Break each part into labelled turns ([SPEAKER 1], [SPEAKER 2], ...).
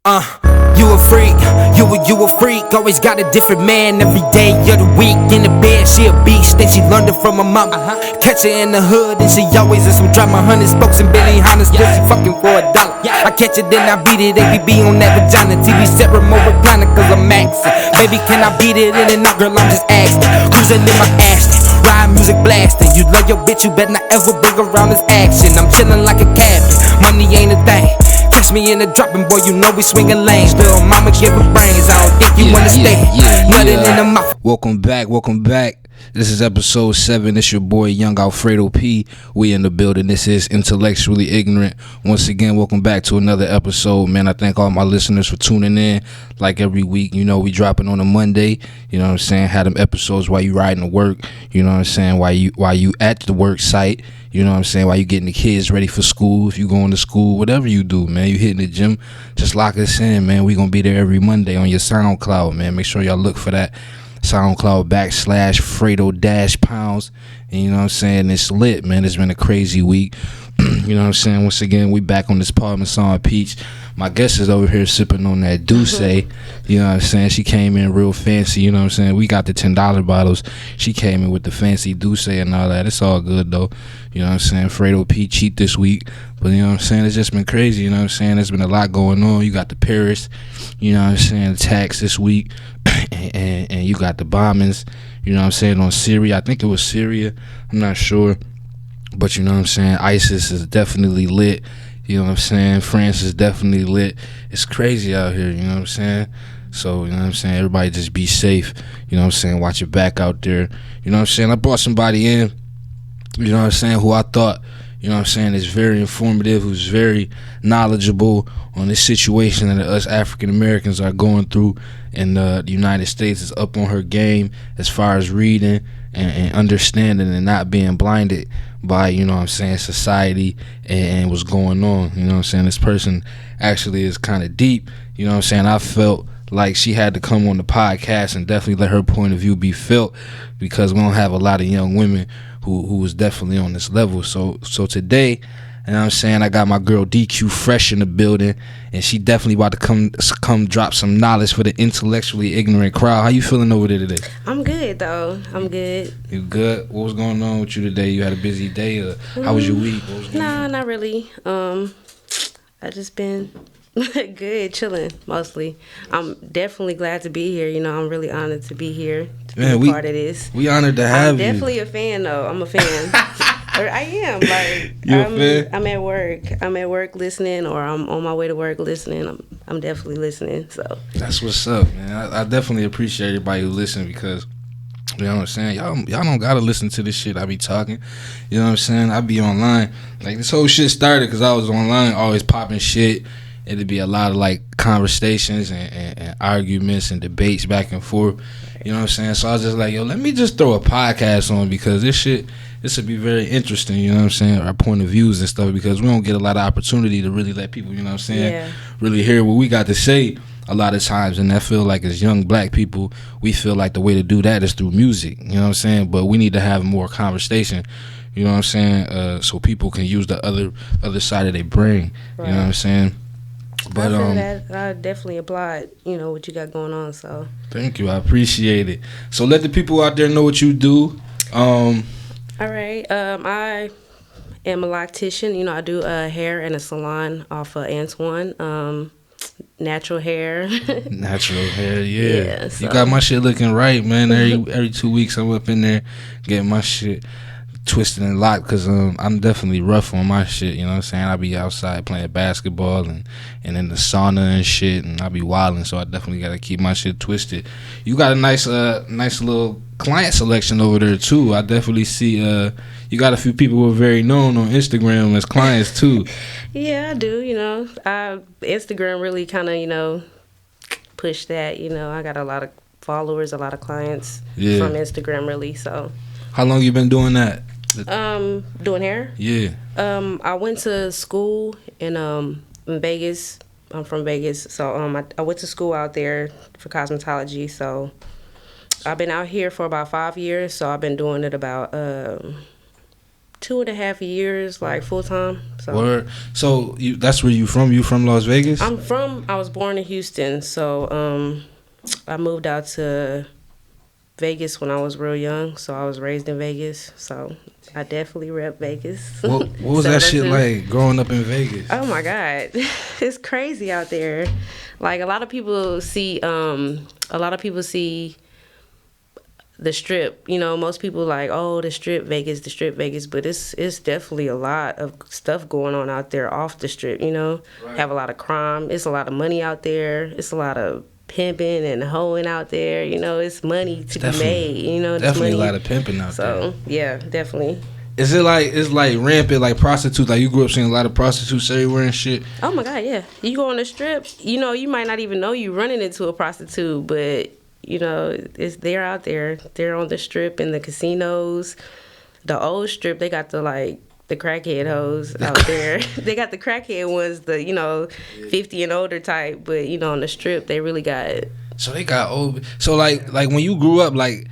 [SPEAKER 1] You a freak, you a freak. Always got a different man every day of the week. In the bed, she a beast, think she learned it from her mama. Catch her in the hood, and she always in some drama. 100 spokes and Billy Hondas, still she fucking for $1. I catch it, then I beat it, ABB on that vagina. TV set remote recliner, cause I'm maxing. Baby, can I beat it in and out, girl, I'm just asking. Cruising in my Aston, ride music blasting. You love your bitch, you better not ever bring around this action. I'm chilling like a captain, money ain't a thing. Catch me in the dropping, boy, you know we swinging lanes. Little mama give her brains, I don't think you understand. Nothing in the mouth.
[SPEAKER 2] Welcome back. This is episode 7. It's your boy Young Fredo P. We in the building. This is Intellectually Ignorant. Once again, welcome back to another episode, man. I thank all my listeners for tuning in. Like every week, you know, we dropping on a Monday. You know what I'm saying? Had them episodes while you riding to work. You know what I'm saying? While you at the work site. You know what I'm saying? While you getting the kids ready for school, if you going to school, whatever you do, man, you hitting the gym, just lock us in, man. We gonna be there every Monday on your SoundCloud, man. Make sure y'all look for that SoundCloud /Fredo-Pounds. And you know what I'm saying? It's lit, man. It's been a crazy week. You know what I'm saying? Once again, we back on this Parmesan Peach. My guest is over here sipping on that Douce. You know what I'm saying? She came in real fancy. You know what I'm saying? We got the $10 bottles. She came in with the fancy Douce and all that. It's all good, though. You know what I'm saying? Fredo P cheat this week. But you know what I'm saying? It's just been crazy. You know what I'm saying? There's been a lot going on. You got the Paris, you know what I'm saying, attacks this week. and you got the bombings, you know what I'm saying, on Syria. I think it was Syria. I'm not sure. But you know what I'm saying? ISIS is definitely lit. You know what I'm saying? France is definitely lit. It's crazy out here, you know what I'm saying? So, you know what I'm saying? Everybody just be safe. You know what I'm saying? Watch your back out there. You know what I'm saying? I brought somebody in, you know what I'm saying, who I thought, you know what I'm saying, is very informative, who's very knowledgeable on this situation that us African Americans are going through in the United States. Is up on her game as far as reading and understanding and not being blinded by, you know what I'm saying, society and what's going on. You know what I'm saying? This person actually is kind of deep. You know what I'm saying? I felt like she had to come on the podcast and definitely let her point of view be felt, because we don't have a lot of young women who was definitely on this level. So today, you know what I'm saying, I got my girl DQ Fresh in the building, and she definitely about to come drop some knowledge for the intellectually ignorant crowd. How you feeling over there today?
[SPEAKER 3] I'm good, though. I'm good.
[SPEAKER 2] You good? What was going on with you today? You had a busy day, or how was your week?
[SPEAKER 3] Nah, not really. I just been good, chilling mostly. I'm definitely glad to be here. You know, I'm really honored to be here, to be a part of this.
[SPEAKER 2] We honored to have you.
[SPEAKER 3] I'm definitely a fan, though. I'm a fan. Or I am. Like,
[SPEAKER 2] you a fan?
[SPEAKER 3] I'm at work. I'm at work listening, or I'm on my way to work listening. I'm definitely listening. So that's
[SPEAKER 2] what's up, man. I definitely appreciate everybody who listen, because you know what I'm saying, y'all don't gotta listen to this shit I be talking. You know what I'm saying? I be online. Like, this whole shit started because I was online always popping shit. It'd be a lot of like conversations and arguments and debates back and forth. You know what I'm saying? So I was just like, yo, let me just throw a podcast on, because this would be very interesting, you know what I'm saying, our point of views and stuff, because we don't get a lot of opportunity to really let people, you know what I'm saying, really hear what we got to say a lot of times. And I feel like as young black people, we feel like the way to do that is through music, you know what I'm saying, but we need to have more conversation, you know what I'm saying, so people can use the other side of their brain, right. You know what I'm saying. But
[SPEAKER 3] I feel that I definitely applaud, you know, what you got going on. So
[SPEAKER 2] thank you, I appreciate it. So let the people out there know what you do.
[SPEAKER 3] All right. I am a loctician. You know, I do hair in a salon off of Antoine. Natural hair.
[SPEAKER 2] Natural hair, yeah.
[SPEAKER 3] So.
[SPEAKER 2] You got my shit looking right, man. Every 2 weeks I'm up in there getting my shit twisted and locked, because I'm definitely rough on my shit, you know what I'm saying. I be outside playing basketball and in the sauna and shit, and I be wilding, so I definitely gotta keep my shit twisted. You got a nice little client selection over there too. I definitely see you got a few people who are very known on Instagram as clients too.
[SPEAKER 3] Yeah, I do. You know, Instagram really kind of, you know, push that. You know, I got a lot of followers, a lot of clients from Instagram, really. So
[SPEAKER 2] how long you been doing that?
[SPEAKER 3] Doing hair?
[SPEAKER 2] Yeah.
[SPEAKER 3] I went to school in Vegas. I'm from Vegas, so I went to school out there for cosmetology. So I've been out here for about 5 years. So I've been doing it about 2.5 years, like full time.
[SPEAKER 2] So that's where you from? You from Las Vegas?
[SPEAKER 3] I was born in Houston, so I moved out to Vegas when I was real young. So I was raised in Vegas. So I definitely rep Vegas.
[SPEAKER 2] What was that shit like growing up in Vegas?
[SPEAKER 3] Oh my God, it's crazy out there. Like a lot of people see the Strip. You know, most people like, oh, the Strip Vegas, but it's definitely a lot of stuff going on out there off the Strip. You know, have a lot of crime. It's a lot of money out there. It's a lot of pimping and hoeing out there. You know, it's money to be made. You know,
[SPEAKER 2] definitely a lot of pimping out there.
[SPEAKER 3] So yeah, definitely.
[SPEAKER 2] Is it like it's like rampant, like prostitutes? Like you grew up seeing a lot of prostitutes everywhere and shit.
[SPEAKER 3] Oh my God, yeah. You go on the Strip, you know, you might not even know you running into a prostitute, but you know, they're out there. They're on the Strip in the casinos. The old Strip, they got the crackhead hoes out there. They got the crackhead ones, the, you know, 50 and older type, but you know, on the Strip, they really got it.
[SPEAKER 2] So they got old. So like when you grew up, like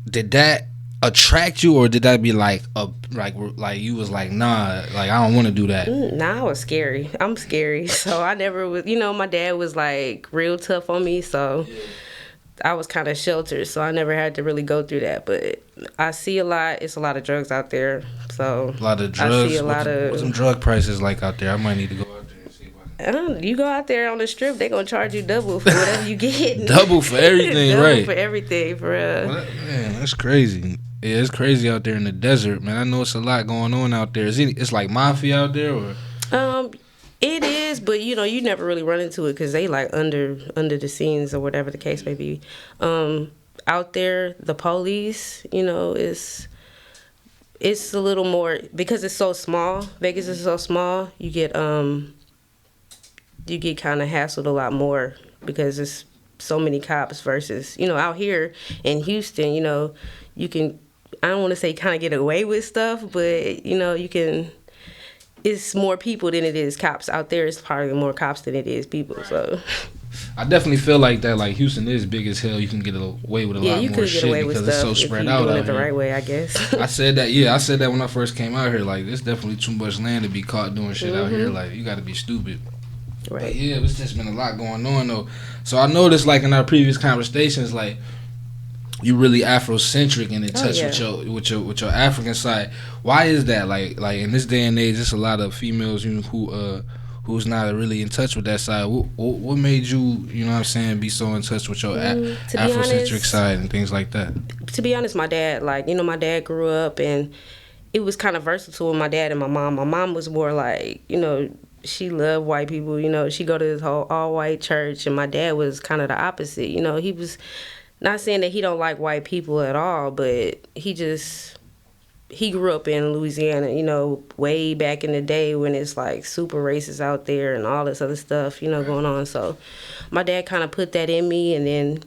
[SPEAKER 2] did that attract you, or did that be like you was like, nah, like I don't want to do that?
[SPEAKER 3] Nah, I was scary. I'm scary, so I never was. You know, my dad was like real tough on me, so I was kind of sheltered, so I never had to really go through that. But I see a lot. It's a lot of drugs out there, so
[SPEAKER 2] a lot of drugs.
[SPEAKER 3] I see a lot of.
[SPEAKER 2] What's some drug prices like out there? I might need to go out there and see what.
[SPEAKER 3] You go out there on the Strip, they gonna charge you double for whatever you get.
[SPEAKER 2] Double for everything,
[SPEAKER 3] double
[SPEAKER 2] right?
[SPEAKER 3] For everything, for real.
[SPEAKER 2] Well, man, that's crazy. Yeah, it's crazy out there in the desert, man. I know it's a lot going on out there. It's like mafia out there, or?
[SPEAKER 3] It is, but you know, you never really run into it because they like under the scenes or whatever the case may be. Out there, the police, you know, it's a little more because it's so small. Vegas is so small. You get kind of hassled a lot more because it's so many cops versus, you know, out here in Houston, you know, you can, I don't want to say kind of get away with stuff, but you know, you can. It's more people than it is cops. Out there, it's probably more cops than it is people. So,
[SPEAKER 2] I definitely feel like that. Like Houston is big as hell. You can get away with a lot more shit because it's so spread out out here.
[SPEAKER 3] The right way, I guess.
[SPEAKER 2] I said that. Yeah, I said that when I first came out here. Like, there's definitely too much land to be caught doing shit out here. Like, you got to be stupid.
[SPEAKER 3] Right.
[SPEAKER 2] But yeah, it's just been a lot going on though. So I noticed, like in our previous conversations, like you really Afrocentric and in touch with your African side. Why is that? Like in this day and age, there's a lot of females who's not really in touch with that side. What made you, you know what I'm saying, be so in touch with your Afrocentric side and things like that?
[SPEAKER 3] To be honest, my dad, like, you know, my dad grew up and it was kind of versatile with my dad and my mom. My mom was more like, you know, she loved white people. You know, she go to this whole all-white church, and my dad was kind of the opposite. You know, he was not saying that he don't like white people at all, but he grew up in Louisiana, you know, way back in the day when it's like super racist out there and all this other stuff, you know, going on. So my dad kind of put that in me, and then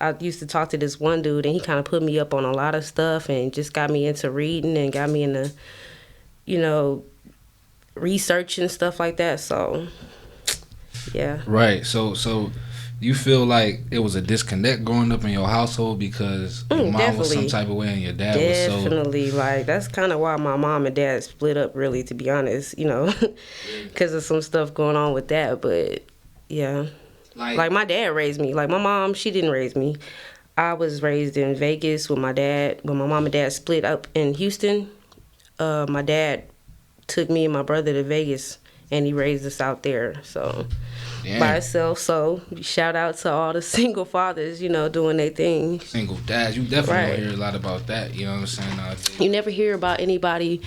[SPEAKER 3] I used to talk to this one dude, and he kind of put me up on a lot of stuff and just got me into reading and got me into, you know, research and stuff like that. So, yeah.
[SPEAKER 2] Right. So you feel like it was a disconnect growing up in your household because your mom was some type of way and your dad was so...
[SPEAKER 3] Definitely. Like, that's kind of why my mom and dad split up, really, to be honest, you know, because of some stuff going on with that. But, yeah. Like, my dad raised me. Like, my mom, she didn't raise me. I was raised in Vegas with my dad. When my mom and dad split up in Houston, my dad took me and my brother to Vegas, and he raised us out there, so... Damn. By itself. So shout out to all the single fathers, you know, doing their thing.
[SPEAKER 2] Single dads, you definitely don't hear a lot about that. You know what I'm saying?
[SPEAKER 3] You never hear about anybody.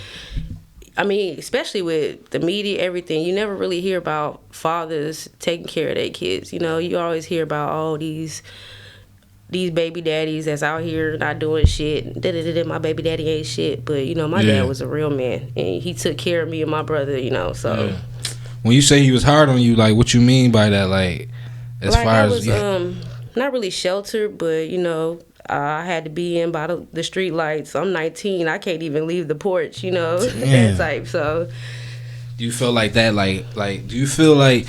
[SPEAKER 3] I mean, especially with the media, everything. You never really hear about fathers taking care of their kids. You know, you always hear about all these baby daddies that's out here not doing shit. My baby daddy ain't shit. But you know, my dad was a real man, and he took care of me and my brother. You know, so. Yeah.
[SPEAKER 2] When you say he was hard on you, like, what you mean by that? Like, as far
[SPEAKER 3] I
[SPEAKER 2] as...
[SPEAKER 3] was not really sheltered, but, you know, I had to be in by the street lights. I'm 19. I can't even leave the porch, you know, that type, so...
[SPEAKER 2] Do you feel like that, like, do you feel like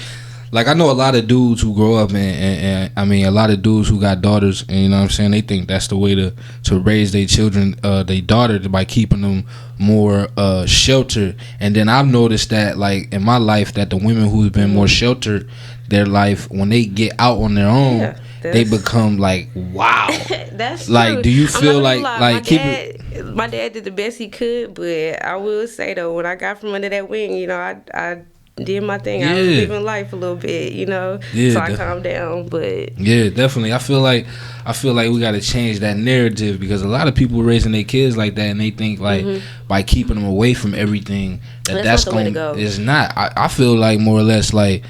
[SPEAKER 2] like I know a lot of dudes who grow up and I mean a lot of dudes who got daughters, and you know what I'm saying, they think that's the way to raise their children, their daughter, by keeping them more sheltered. And then I've noticed that, like in my life, that the women who've been more sheltered their life, when they get out on their own, they become like, wow.
[SPEAKER 3] That's
[SPEAKER 2] like
[SPEAKER 3] true.
[SPEAKER 2] do you feel like
[SPEAKER 3] my dad did the best he could, but I will say though, when I got from under that wing, you know, I did my thing. I was living life a little bit, you know, so I calmed down. But
[SPEAKER 2] yeah, definitely. I feel like we got to change that narrative, because a lot of people raising their kids like that, and they think like by keeping them away from everything that's going to go. It's not. I feel like more or less like,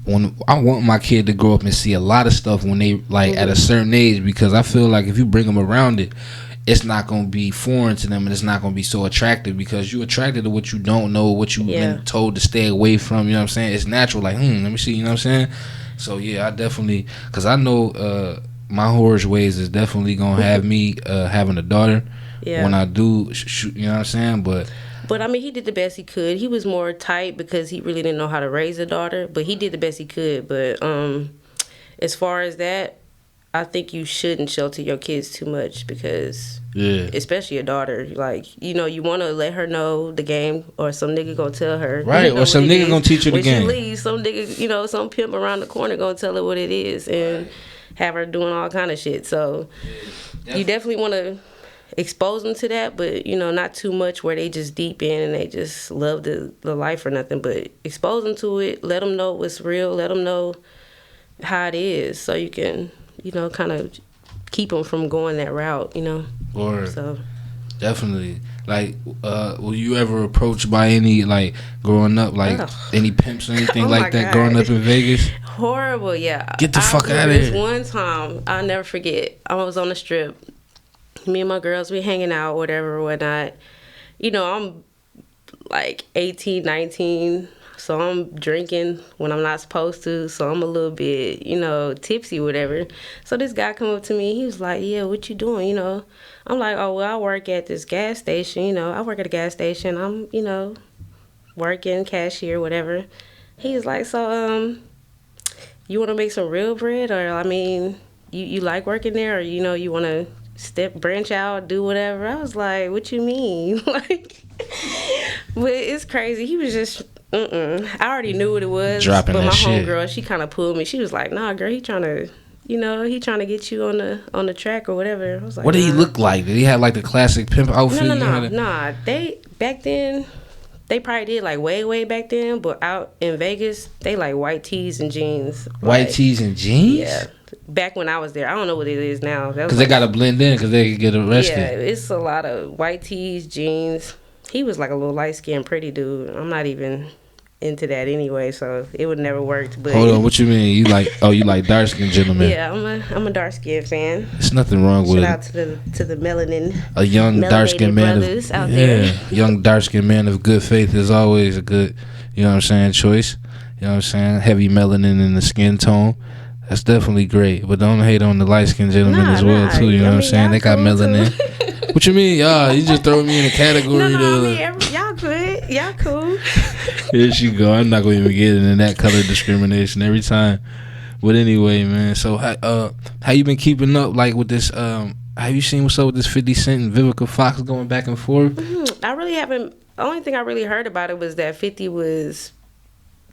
[SPEAKER 2] when I want my kid to grow up and see a lot of stuff when they like at a certain age, because I feel like if you bring them around it, it's not going to be foreign to them, and it's not going to be so attractive, because you're attracted to what you don't know, what you've been told to stay away from. You know what I'm saying? It's natural. Like, let me see. You know what I'm saying? So yeah, I definitely, because I know my whorish ways is definitely going to have me having a daughter when I do. You know what I'm saying? But
[SPEAKER 3] I mean, he did the best he could. He was more tight because he really didn't know how to raise a daughter, but he did the best he could. But as far as that, I think you shouldn't shelter your kids too much, because especially your daughter, like, you know, you want to let her know the game, or some nigga gonna tell her,
[SPEAKER 2] right? Or some nigga gonna teach her the game.
[SPEAKER 3] When she leaves, some nigga, you know, some pimp around the corner gonna tell her what it is, and have her doing all kind of shit. So you definitely want to expose them to that, but you know, not too much where they just deep in and they just love the life or nothing. But expose them to it, let them know what's real, let them know how it is, so you can, you know, kind of keep them from going that route, you know.
[SPEAKER 2] Or
[SPEAKER 3] so
[SPEAKER 2] definitely, like, were you ever approached by any, like, growing up, like any pimps or anything like that, growing up in Vegas?
[SPEAKER 3] Horrible, yeah.
[SPEAKER 2] Get the fuck out of here.
[SPEAKER 3] One time, I'll never forget. I was on the strip. Me and my girls, we hanging out, whatever, whatnot. You know, I'm like 18, 19, so I'm drinking when I'm not supposed to, so I'm a little bit, you know, tipsy, whatever. So this guy come up to me, he was like, yeah, what you doing, you know? I'm like, oh, well, I work at this gas station, you know. I work at a gas station. I'm, you know, working, cashier, whatever. He was like, so, you want to make some real bread? Or, I mean, you like working there? Or, you know, you want to branch out, do whatever? I was like, what you mean? Like, but it's crazy. He was just, I already knew what it was.
[SPEAKER 2] Dropping
[SPEAKER 3] but
[SPEAKER 2] that
[SPEAKER 3] my
[SPEAKER 2] shit.
[SPEAKER 3] homegirl, she kind of pulled me. She was like, nah, girl, he trying to, you know, he trying to get you on the track or whatever. I was like,
[SPEAKER 2] what did he look like? Did he have like the classic pimp outfit?
[SPEAKER 3] Nah. They, back then, they probably did like way back then, but out in Vegas, they like white tees and jeans.
[SPEAKER 2] White tees and jeans?
[SPEAKER 3] Yeah. Back when I was there, I don't know what it is now.
[SPEAKER 2] Because they gotta blend in, because they could get arrested.
[SPEAKER 3] Yeah, it's a lot of white tees, jeans. He was like a little light skinned, pretty dude. I'm not even into that anyway, so it would never worked. But
[SPEAKER 2] hold on, what you mean? You like dark skinned gentlemen?
[SPEAKER 3] Yeah, I'm a dark skinned fan.
[SPEAKER 2] There's nothing wrong with it.
[SPEAKER 3] Shout out to the melanin.
[SPEAKER 2] A young dark skinned man
[SPEAKER 3] out there.
[SPEAKER 2] Young dark skinned man of good faith is always a good, you know what I'm saying, choice. You know what I'm saying? Heavy melanin in the skin tone. That's definitely great, but don't hate on the light skinned gentlemen as well too. You know what I'm saying? They got melanin. What you mean, y'all? You just throw me in a category
[SPEAKER 3] y'all good, y'all cool.
[SPEAKER 2] Here she go. I'm not gonna even get into that color discrimination every time. But anyway, man. So how you been keeping up, like, with this? Have you seen what's up with this 50 Cent and Vivica Fox going back and forth?
[SPEAKER 3] I really haven't. The only thing I really heard about it was that 50 was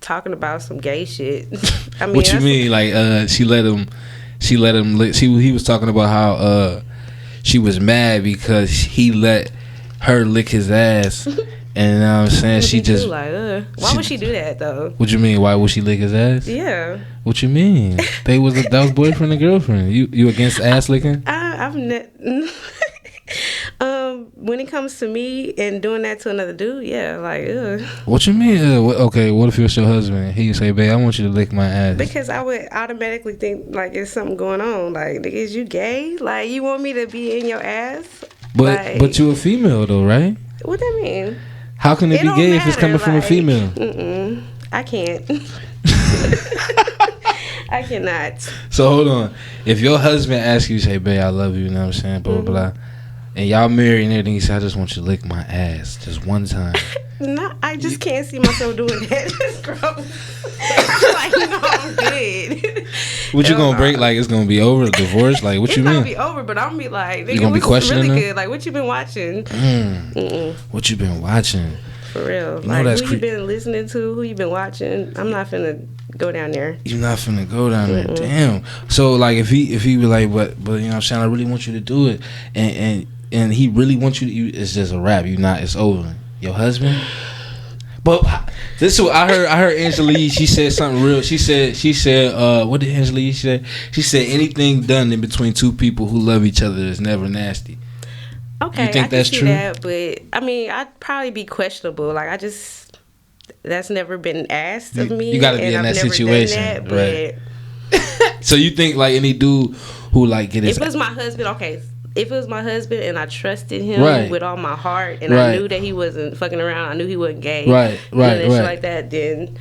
[SPEAKER 3] talking about some gay shit. I mean,
[SPEAKER 2] what you mean? Like, he was talking about how she was mad because he let her lick his ass. And you know what I'm saying? She just
[SPEAKER 3] like, why would she do that though?
[SPEAKER 2] What you mean? Why would she lick his ass?
[SPEAKER 3] Yeah.
[SPEAKER 2] What you mean? That was boyfriend and girlfriend. You against ass licking?
[SPEAKER 3] When it comes to me and doing that to another dude, yeah, like, ugh.
[SPEAKER 2] What you mean? Okay, what if it was your husband? He say, babe, I want you to lick my ass.
[SPEAKER 3] Because I would automatically think, like, there's something going on. Like, is you gay? Like, you want me to be in your ass?
[SPEAKER 2] But you a female, though, right?
[SPEAKER 3] What that mean?
[SPEAKER 2] How can it be gay if it's coming from a female?
[SPEAKER 3] I can't. I cannot.
[SPEAKER 2] So, hold on. If your husband asks you, say, babe, I love you, you know what I'm saying, blah, blah, blah. and y'all married and everything, he said, I just want you to lick my ass just one time.
[SPEAKER 3] No, I just can't see myself doing that. It's gross. Like, no, I'm good.
[SPEAKER 2] What you gonna break? Like, it's gonna be over, a divorce? Like, what you mean?
[SPEAKER 3] It's gonna be over, but I'm gonna be like, nigga,
[SPEAKER 2] You gonna be questioning
[SPEAKER 3] really
[SPEAKER 2] them?
[SPEAKER 3] good. Like, what you been watching?
[SPEAKER 2] What you been watching?
[SPEAKER 3] For real.
[SPEAKER 2] You know
[SPEAKER 3] Like,
[SPEAKER 2] that's
[SPEAKER 3] who you been listening to? Who you been watching? I'm not finna go down there.
[SPEAKER 2] You're not finna go down there. Damn. So, like, if he be like, but you know what I'm saying, I really want you to do it, and he really wants you to, it's just a wrap. You not, it's over. Your husband? But this is what I heard Angela Yee, she said something real. She said what did Angela Yee say? She said anything done in between two people who love each other is never nasty.
[SPEAKER 3] Okay,
[SPEAKER 2] you think
[SPEAKER 3] I
[SPEAKER 2] that's
[SPEAKER 3] can see
[SPEAKER 2] true?
[SPEAKER 3] that, but I mean, I'd probably be questionable. Like, that's never been asked of me.
[SPEAKER 2] You gotta be in
[SPEAKER 3] and
[SPEAKER 2] that
[SPEAKER 3] I've never
[SPEAKER 2] situation,
[SPEAKER 3] done that,
[SPEAKER 2] right? So you think like any dude who like get his,
[SPEAKER 3] if it was my husband, okay. If it was my husband and I trusted him
[SPEAKER 2] Right.
[SPEAKER 3] with all my heart, and
[SPEAKER 2] Right.
[SPEAKER 3] I knew that he wasn't fucking around, I knew he wasn't gay,
[SPEAKER 2] Right,
[SPEAKER 3] shit like that, then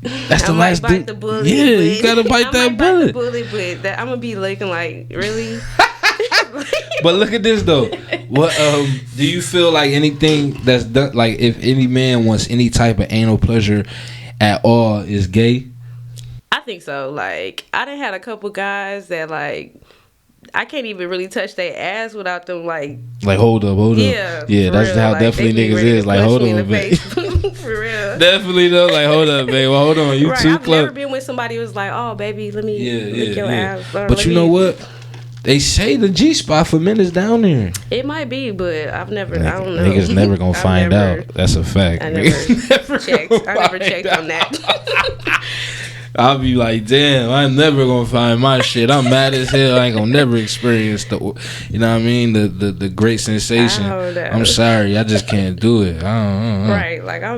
[SPEAKER 2] that's the
[SPEAKER 3] I might
[SPEAKER 2] last
[SPEAKER 3] bite
[SPEAKER 2] dude.
[SPEAKER 3] the bullet.
[SPEAKER 2] Yeah,
[SPEAKER 3] but
[SPEAKER 2] you gotta bite
[SPEAKER 3] I
[SPEAKER 2] that
[SPEAKER 3] might
[SPEAKER 2] bullet.
[SPEAKER 3] Bite the bullet, but I'm gonna be looking like, really.
[SPEAKER 2] But look at this though. What do you feel like anything that's done, like if any man wants any type of anal pleasure at all is gay?
[SPEAKER 3] I think so. Like, I done had a couple guys that, like, I can't even really touch their ass without them, like
[SPEAKER 2] hold up.
[SPEAKER 3] Yeah,
[SPEAKER 2] Yeah, that's
[SPEAKER 3] real.
[SPEAKER 2] how
[SPEAKER 3] Like,
[SPEAKER 2] definitely
[SPEAKER 3] they be
[SPEAKER 2] niggas
[SPEAKER 3] ready
[SPEAKER 2] is.
[SPEAKER 3] to
[SPEAKER 2] Like,
[SPEAKER 3] punch
[SPEAKER 2] hold
[SPEAKER 3] me in
[SPEAKER 2] on,
[SPEAKER 3] the
[SPEAKER 2] babe.
[SPEAKER 3] face. For real.
[SPEAKER 2] Definitely though. Like, hold up, babe. Well, hold on. You
[SPEAKER 3] Right,
[SPEAKER 2] too
[SPEAKER 3] I've
[SPEAKER 2] close.
[SPEAKER 3] never been with somebody who was like, oh, baby, let me lick your ass. Or,
[SPEAKER 2] But
[SPEAKER 3] let
[SPEAKER 2] you
[SPEAKER 3] me-
[SPEAKER 2] know what? They say the G spot for men is down there.
[SPEAKER 3] It might be, but I've never, I don't know.
[SPEAKER 2] Niggas never gonna
[SPEAKER 3] I've
[SPEAKER 2] find
[SPEAKER 3] never-
[SPEAKER 2] out. That's a fact.
[SPEAKER 3] I
[SPEAKER 2] Niggas
[SPEAKER 3] never checked. I never
[SPEAKER 2] find
[SPEAKER 3] checked
[SPEAKER 2] out.
[SPEAKER 3] on that.
[SPEAKER 2] I'll be like, damn, I'm never gonna find my shit. I'm mad as hell. I ain't gonna never experience the, you know what I mean, the great sensation.
[SPEAKER 3] Oh, no.
[SPEAKER 2] I'm sorry, I just can't do it. I don't.
[SPEAKER 3] Right, like I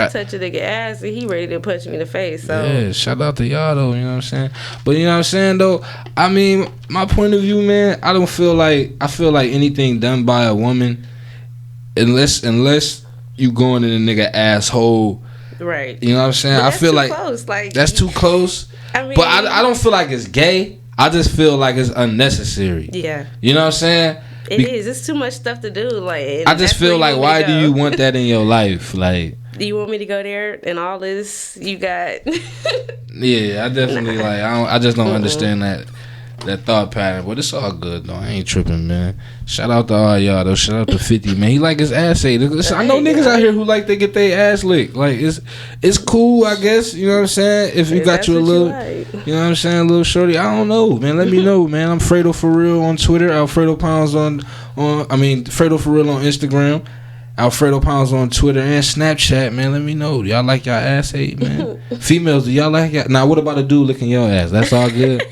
[SPEAKER 3] touch a nigga ass and he ready to punch me in the face. So
[SPEAKER 2] Yeah, shout out to y'all though, you know what I'm saying? But you know what I'm saying though, I mean, my point of view, man, I feel like anything done by a woman, unless you going in a nigga asshole,
[SPEAKER 3] right.
[SPEAKER 2] you know what I'm saying?
[SPEAKER 3] But
[SPEAKER 2] I
[SPEAKER 3] that's
[SPEAKER 2] feel
[SPEAKER 3] too
[SPEAKER 2] like
[SPEAKER 3] close. Like,
[SPEAKER 2] that's too close.
[SPEAKER 3] I mean,
[SPEAKER 2] But I don't feel like it's gay. I just feel like it's unnecessary.
[SPEAKER 3] Yeah,
[SPEAKER 2] You know what I'm saying?
[SPEAKER 3] it is. It's too much stuff to do. Like, and
[SPEAKER 2] I just
[SPEAKER 3] that's where
[SPEAKER 2] feel
[SPEAKER 3] you
[SPEAKER 2] like,
[SPEAKER 3] want me
[SPEAKER 2] why
[SPEAKER 3] to
[SPEAKER 2] do
[SPEAKER 3] go.
[SPEAKER 2] you want that in your life? Like,
[SPEAKER 3] Do you want me to go there and all this you got?
[SPEAKER 2] yeah, I definitely I just don't understand that thought pattern. But it's all good though. I ain't tripping, man. Shout out to all y'all though. Shout out to 50, man. He like his ass ate. I know niggas out here who like to get their ass licked. Like it's cool, I guess. You know what I'm saying? If you
[SPEAKER 3] If
[SPEAKER 2] got
[SPEAKER 3] that's
[SPEAKER 2] you a
[SPEAKER 3] what
[SPEAKER 2] little,
[SPEAKER 3] like.
[SPEAKER 2] you know what I'm saying, a little shorty. I don't know, man. Let me know, man. I'm Fredo Fareal on Twitter. Alfredo Pounds Fredo Fareal on Instagram. Alfredo Pounds on Twitter and Snapchat, man. Let me know. Do y'all like y'all ass ate, man? Females, do y'all like y'all? Now, what about a dude licking your ass? That's all good.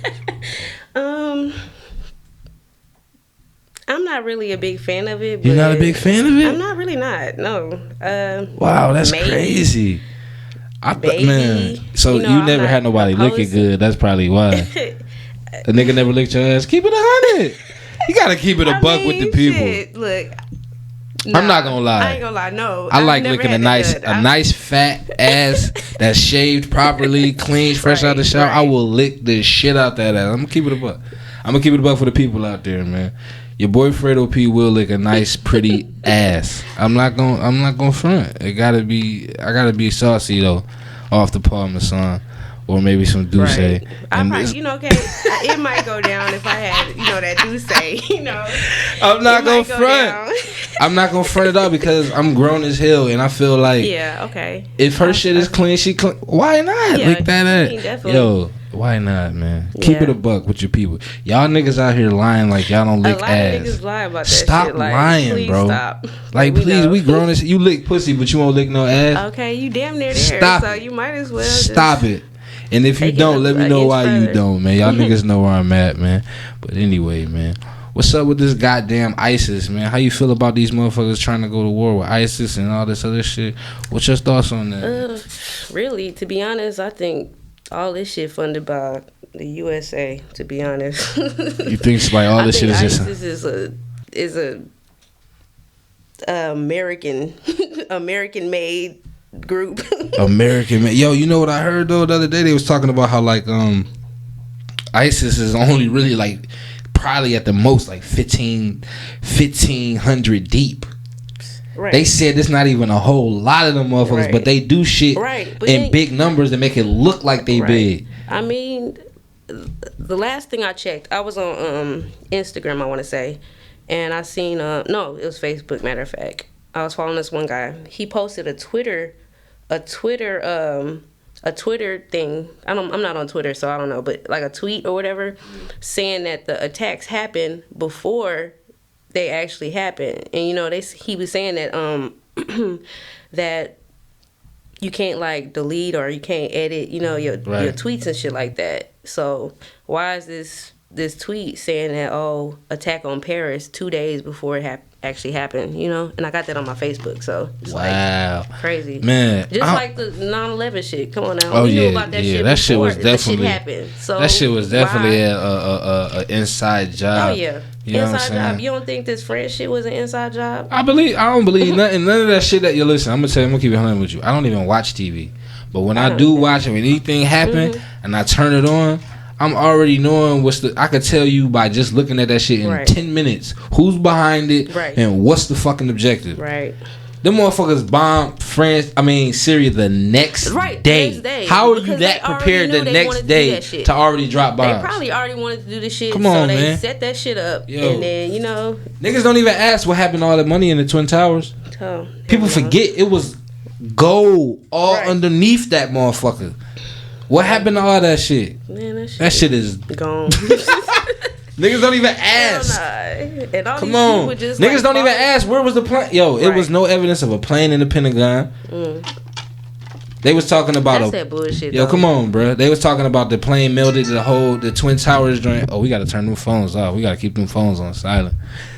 [SPEAKER 3] I'm not really a big fan of it.
[SPEAKER 2] You're not a
[SPEAKER 3] but
[SPEAKER 2] big fan of it?
[SPEAKER 3] I'm not really not. No.
[SPEAKER 2] Wow, that's
[SPEAKER 3] maybe.
[SPEAKER 2] crazy. I thought,
[SPEAKER 3] Maybe.
[SPEAKER 2] man. So
[SPEAKER 3] You know,
[SPEAKER 2] you
[SPEAKER 3] I'm
[SPEAKER 2] never
[SPEAKER 3] not
[SPEAKER 2] had nobody lick it
[SPEAKER 3] opposed-
[SPEAKER 2] good. That's probably why. A nigga never licked your ass. Keep it 100. You gotta keep it a buck with the people.
[SPEAKER 3] Shit, look.
[SPEAKER 2] I'm not gonna lie.
[SPEAKER 3] I ain't gonna lie. No.
[SPEAKER 2] I
[SPEAKER 3] I've
[SPEAKER 2] like
[SPEAKER 3] never
[SPEAKER 2] licking
[SPEAKER 3] had
[SPEAKER 2] a
[SPEAKER 3] that done.
[SPEAKER 2] nice fat ass that's shaved properly, clean, fresh out the shower. I
[SPEAKER 3] right.
[SPEAKER 2] will lick the shit out that ass. I'm gonna keep it a buck. I'm gonna keep it a buck for the people out there, man. Your boy Fredo P will lick a nice, pretty ass. I'm not gonna front. I gotta be saucy though, off the Parmesan. Or maybe some Douce.
[SPEAKER 3] Right. I
[SPEAKER 2] And
[SPEAKER 3] probably,
[SPEAKER 2] it's-
[SPEAKER 3] okay, it might go down if I had, that Douce,
[SPEAKER 2] I'm not
[SPEAKER 3] It
[SPEAKER 2] gonna
[SPEAKER 3] might go down.
[SPEAKER 2] front. I'm not gonna front it out because I'm grown as hell, and I feel like
[SPEAKER 3] Yeah, okay.
[SPEAKER 2] if her shit is clean, she clean. Why not
[SPEAKER 3] Yeah,
[SPEAKER 2] lick that
[SPEAKER 3] I mean,
[SPEAKER 2] ass?
[SPEAKER 3] definitely.
[SPEAKER 2] Yo, why not, man? Keep
[SPEAKER 3] Yeah.
[SPEAKER 2] it a buck with your people. Y'all niggas out here lying like y'all don't lick
[SPEAKER 3] A lot
[SPEAKER 2] ass.
[SPEAKER 3] of niggas lie about that
[SPEAKER 2] Stop
[SPEAKER 3] shit. Like,
[SPEAKER 2] lying,
[SPEAKER 3] please
[SPEAKER 2] bro.
[SPEAKER 3] Stop.
[SPEAKER 2] Like, please,
[SPEAKER 3] know.
[SPEAKER 2] we grown as you lick pussy, but you won't lick no ass.
[SPEAKER 3] Okay, you damn near there.
[SPEAKER 2] Stop
[SPEAKER 3] So
[SPEAKER 2] it.
[SPEAKER 3] you might as well
[SPEAKER 2] Stop it. And if you
[SPEAKER 3] take it
[SPEAKER 2] don't, let me
[SPEAKER 3] a
[SPEAKER 2] know
[SPEAKER 3] inch
[SPEAKER 2] why you
[SPEAKER 3] further.
[SPEAKER 2] don't, man. Y'all niggas know where I'm at, man. But anyway, man. What's up with this goddamn ISIS, man? How you feel about these motherfuckers trying to go to war with ISIS and all this other shit? What's your thoughts on that?
[SPEAKER 3] Really, to be honest, I think all this shit funded by the USA. To be honest,
[SPEAKER 2] You think it's like all this shit is just
[SPEAKER 3] ISIS is a American made group.
[SPEAKER 2] American, man? Yo, you know what I heard though the other day? They was talking about how like ISIS is only really like probably at the most like 1,500 deep.
[SPEAKER 3] Right.
[SPEAKER 2] They said there's not even a whole lot of them motherfuckers,
[SPEAKER 3] Right.
[SPEAKER 2] but they do shit
[SPEAKER 3] But
[SPEAKER 2] in
[SPEAKER 3] then,
[SPEAKER 2] big numbers that make it look like they big.
[SPEAKER 3] I mean, the last thing I checked, I was on Instagram, I want to say, and I seen no, it was Facebook. Matter of fact, I was following this one guy. He posted a Twitter thing. I'm not on Twitter, so I don't know, but like a tweet or whatever, saying that the attacks happened before they actually happened. And you know, he was saying that that you can't like delete or you can't edit, you know, your tweets and shit like that. So why is this tweet saying that, oh, attack on Paris 2 days before it actually happened, you know? And I got that on my Facebook, so it's like crazy.
[SPEAKER 2] Man.
[SPEAKER 3] Just like the 9/11 shit. Come on now.
[SPEAKER 2] Oh,
[SPEAKER 3] we
[SPEAKER 2] yeah.
[SPEAKER 3] knew about that shit
[SPEAKER 2] that shit was
[SPEAKER 3] before
[SPEAKER 2] definitely.
[SPEAKER 3] that shit happened. So
[SPEAKER 2] that shit was definitely a inside job.
[SPEAKER 3] Oh, yeah.
[SPEAKER 2] You know
[SPEAKER 3] inside job. You don't think this French shit was an inside job?
[SPEAKER 2] I don't believe none of that shit that you listen. I'm gonna keep it 100 with you. I don't even watch TV. But when I do watch it, when anything happen and I turn it on, I'm already knowing I could tell you by just looking at that shit in 10 minutes who's behind it and what's the fucking objective.
[SPEAKER 3] Right.
[SPEAKER 2] Them motherfuckers bombed Syria the next day. How are you that prepared the next day to already drop bombs?
[SPEAKER 3] They probably already wanted to do this shit.
[SPEAKER 2] Come on,
[SPEAKER 3] so they
[SPEAKER 2] man.
[SPEAKER 3] set that shit up. Yo. And then, you know.
[SPEAKER 2] Niggas don't even ask what happened to all the money in the Twin Towers.
[SPEAKER 3] Oh,
[SPEAKER 2] people forget it was gold all underneath that motherfucker. What happened to all that shit?
[SPEAKER 3] Man,
[SPEAKER 2] that shit is
[SPEAKER 3] gone.
[SPEAKER 2] Niggas don't even ask.
[SPEAKER 3] And all
[SPEAKER 2] Come on.
[SPEAKER 3] just
[SPEAKER 2] niggas don't even ask where was the plane. Yo, it was no evidence of a plane in the Pentagon. They was talking about
[SPEAKER 3] that bullshit.
[SPEAKER 2] Yo, come on, bro. They was talking about the plane melted the Twin Towers joint. Oh, we gotta turn them phones off. We gotta keep them phones on silent.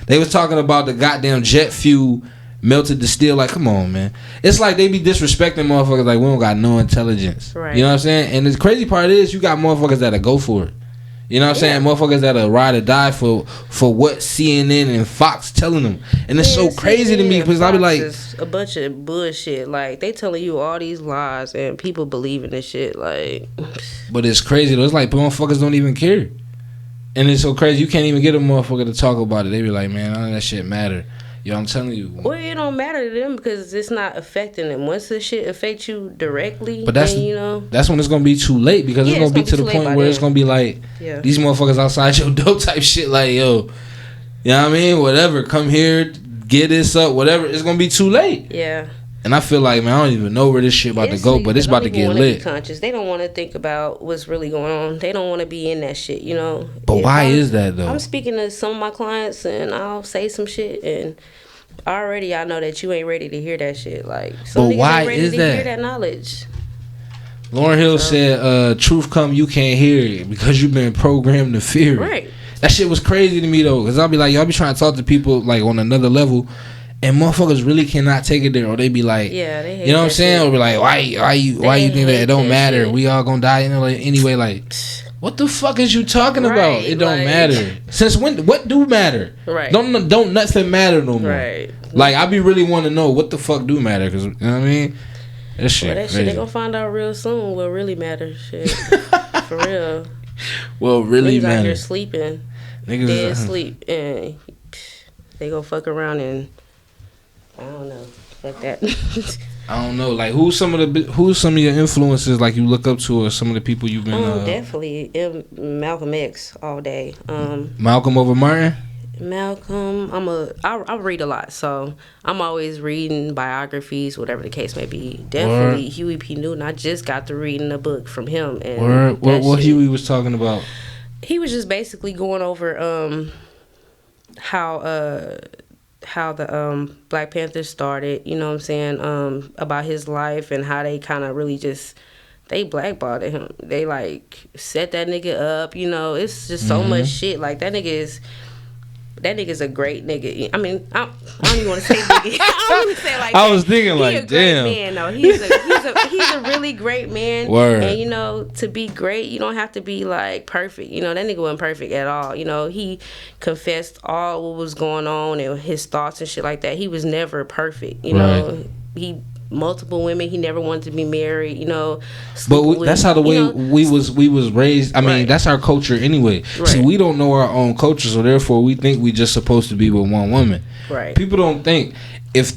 [SPEAKER 2] They was talking about the goddamn jet fuel melted the steel. Like, come on, man. It's like they be disrespecting motherfuckers like we don't got no intelligence. Right. You know what I'm saying? And the crazy part is you got motherfuckers that'll go for it. You know what I'm saying? Motherfuckers that'll ride or die for what CNN and Fox telling them. And it's so crazy to me because I be like,
[SPEAKER 3] it's a bunch of bullshit. Like, they telling you all these lies and people believe in this shit. Like,
[SPEAKER 2] but it's crazy though. It's like motherfuckers don't even care. And it's so crazy. You can't even get a motherfucker to talk about it. They be like, man, none of that shit matter. Yo, I'm telling you.
[SPEAKER 3] Well, it don't matter to them because it's not affecting them. Once this shit affects you directly,
[SPEAKER 2] but that's
[SPEAKER 3] then, you know,
[SPEAKER 2] that's when it's gonna be too late because it's gonna be to the point where it's gonna be like these motherfuckers outside your door type shit. Like, yo, you know what I mean? Whatever, come here, get this up, whatever. It's gonna be too late.
[SPEAKER 3] Yeah.
[SPEAKER 2] And I feel like, man, I don't even know where this shit about to go, but it's about to get lit.
[SPEAKER 3] Conscious. They don't want to think about what's really going on. They don't want to be in that shit, you know.
[SPEAKER 2] But why is that though?
[SPEAKER 3] I'm speaking to some of my clients and I'll say some shit and already I know that you ain't ready to hear that shit. Like, some niggas ain't ready to hear that knowledge.
[SPEAKER 2] Lauryn Hill said, truth come, you can't hear it because you've been programmed to fear it.
[SPEAKER 3] Right.
[SPEAKER 2] That shit was crazy to me though, because I'll be like, y'all be trying to talk to people like on another level. And motherfuckers really cannot take it there, or they be like,
[SPEAKER 3] they hate
[SPEAKER 2] you know what I'm saying,
[SPEAKER 3] shit.
[SPEAKER 2] or be like, why you think that it don't matter? Shit. We all gonna die, you know, like, anyway. Like, what the fuck is you talking about? It don't matter. Since when? What do matter?
[SPEAKER 3] Right.
[SPEAKER 2] Don't nothing matter no more.
[SPEAKER 3] Right.
[SPEAKER 2] Like, I be really want to know what the fuck do matter, cause you know what I mean. That shit.
[SPEAKER 3] Well, that shit they gonna find out real soon. What really matters? Shit. For real.
[SPEAKER 2] Well, really
[SPEAKER 3] niggas
[SPEAKER 2] matter.
[SPEAKER 3] out here sleeping,
[SPEAKER 2] niggas
[SPEAKER 3] dead sleep, and they go fuck around and. I don't know. Fuck that.
[SPEAKER 2] I don't know. Like, who's some of your influences like you look up to, or some of the people you've been?
[SPEAKER 3] Definitely Malcolm X all day.
[SPEAKER 2] Malcolm over Martin.
[SPEAKER 3] Malcolm, I read a lot, so I'm always reading biographies, whatever the case may be. Definitely Huey P. Newton. I just got to reading a book from him. And
[SPEAKER 2] what Huey was talking about?
[SPEAKER 3] He was just basically going over how the Black Panthers started, you know what I'm saying, about his life and how they kind of really just, they blackballed him. They, like, set that nigga up, you know. It's just so much shit. Like, that nigga's a great nigga. I mean, I don't even want to say nigga. I don't even say like
[SPEAKER 2] I
[SPEAKER 3] that.
[SPEAKER 2] was thinking like, damn.
[SPEAKER 3] Man, no, he's a really great man.
[SPEAKER 2] Word.
[SPEAKER 3] And you know, to be great, you don't have to be like perfect. You know, that nigga wasn't perfect at all. You know, he confessed all what was going on and his thoughts and shit like that. He was never perfect. You know, he multiple women. He never wanted to be married.
[SPEAKER 2] But that's how the way we was raised. I mean, that's our culture anyway. Right. See, we don't know our own culture, so therefore we think we just supposed to be with one woman.
[SPEAKER 3] Right.
[SPEAKER 2] People don't think if.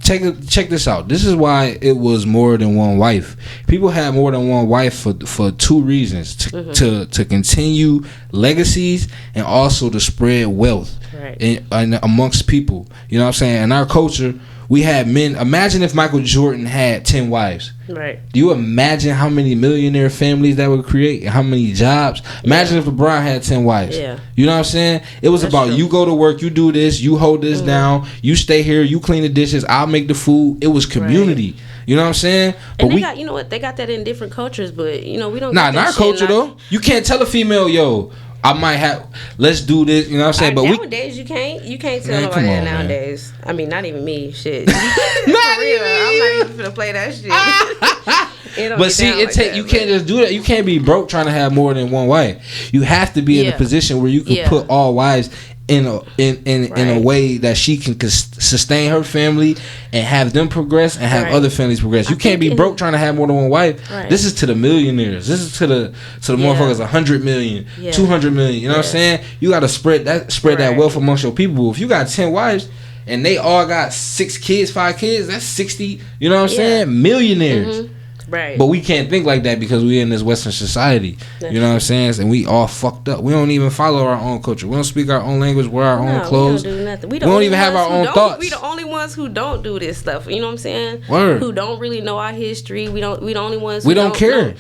[SPEAKER 2] Check this out. This is why it was more than one wife. People had more than one wife for two reasons: to continue legacies and also to spread wealth in amongst people. You know what I'm saying? In our culture, we had men. Imagine if Michael Jordan had 10 wives.
[SPEAKER 3] Right.
[SPEAKER 2] Do you imagine how many millionaire families that would create and how many jobs? Imagine if LeBron had 10 wives.
[SPEAKER 3] Yeah.
[SPEAKER 2] You know what I'm saying? It was about you go to work, you do this, you hold this down, you stay here, you clean the dishes, I'll make the food. It was community. Right. You know what I'm saying? But
[SPEAKER 3] and got, you know what? They got that in different cultures, but we don't.
[SPEAKER 2] Nah, in our culture though, you can't tell a female, yo, I might have. Let's do this. You know what I'm saying? But
[SPEAKER 3] nowadays you can't tell nobody that nowadays. Man. I mean, not even me. Shit. For real. I'm not even gonna play that shit.
[SPEAKER 2] But see, you can't just do that. You can't be broke trying to have more than one wife. You have to be in a position where you can put all wives in a way that she can sustain her family and have them progress and have other families progress. You can't be broke trying to have more than one wife. Right. This is to the millionaires. This is to the motherfuckers 100 million, 200 million. You know what I'm saying? You got to spread that wealth amongst your people. If you got 10 wives and they all got 6 kids, 5 kids, that's 60. You know what I'm saying? Millionaires. Mm-hmm.
[SPEAKER 3] Right.
[SPEAKER 2] But we can't think like that because we're in this Western society. You know what I'm saying? And we all fucked up. We don't even follow our own culture. We don't speak our own language, wear our own clothes.
[SPEAKER 3] We don't do nothing.
[SPEAKER 2] We don't even have our own thoughts.
[SPEAKER 3] We the only ones who don't do this stuff. You know what I'm saying?
[SPEAKER 2] Word.
[SPEAKER 3] Who don't really know our history. We the only ones who
[SPEAKER 2] we don't care.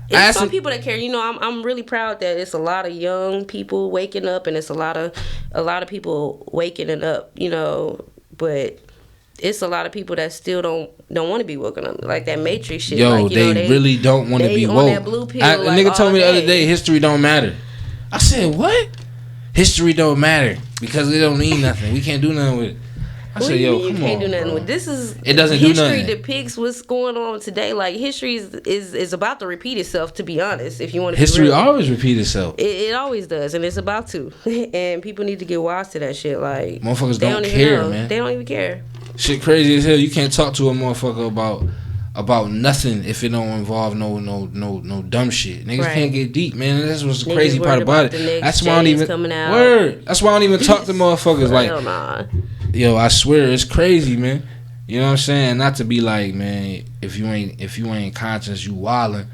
[SPEAKER 3] It's some people that care. I'm really proud that it's a lot of young people waking up, and it's a lot of people waking up. But it's a lot of people that still don't want to be woken up, like that Matrix shit.
[SPEAKER 2] Yo, they really don't want to be woke.
[SPEAKER 3] That blue pill,
[SPEAKER 2] a nigga told me the other day, history don't matter. I said, what? History don't matter because it don't mean nothing. We can't do nothing with it. I said, yo, come on. You can't do nothing with
[SPEAKER 3] this.
[SPEAKER 2] It doesn't do nothing.
[SPEAKER 3] History depicts what's going on today. Like history is about to repeat itself. To be honest, if you want to,
[SPEAKER 2] history always repeats itself.
[SPEAKER 3] It always does, and it's about to. And people need to get wise to that shit. Like
[SPEAKER 2] motherfuckers don't care, man.
[SPEAKER 3] They don't even care.
[SPEAKER 2] Shit crazy as hell. You can't talk to a motherfucker about nothing if it don't involve no dumb shit. Niggas can't get deep, man. That's what's the crazy part about it. That's why I don't even That's why I don't even talk to motherfuckers like. Yo, I swear it's crazy, man. You know what I'm saying? Not to be like, man, if you ain't conscious, you wildin'.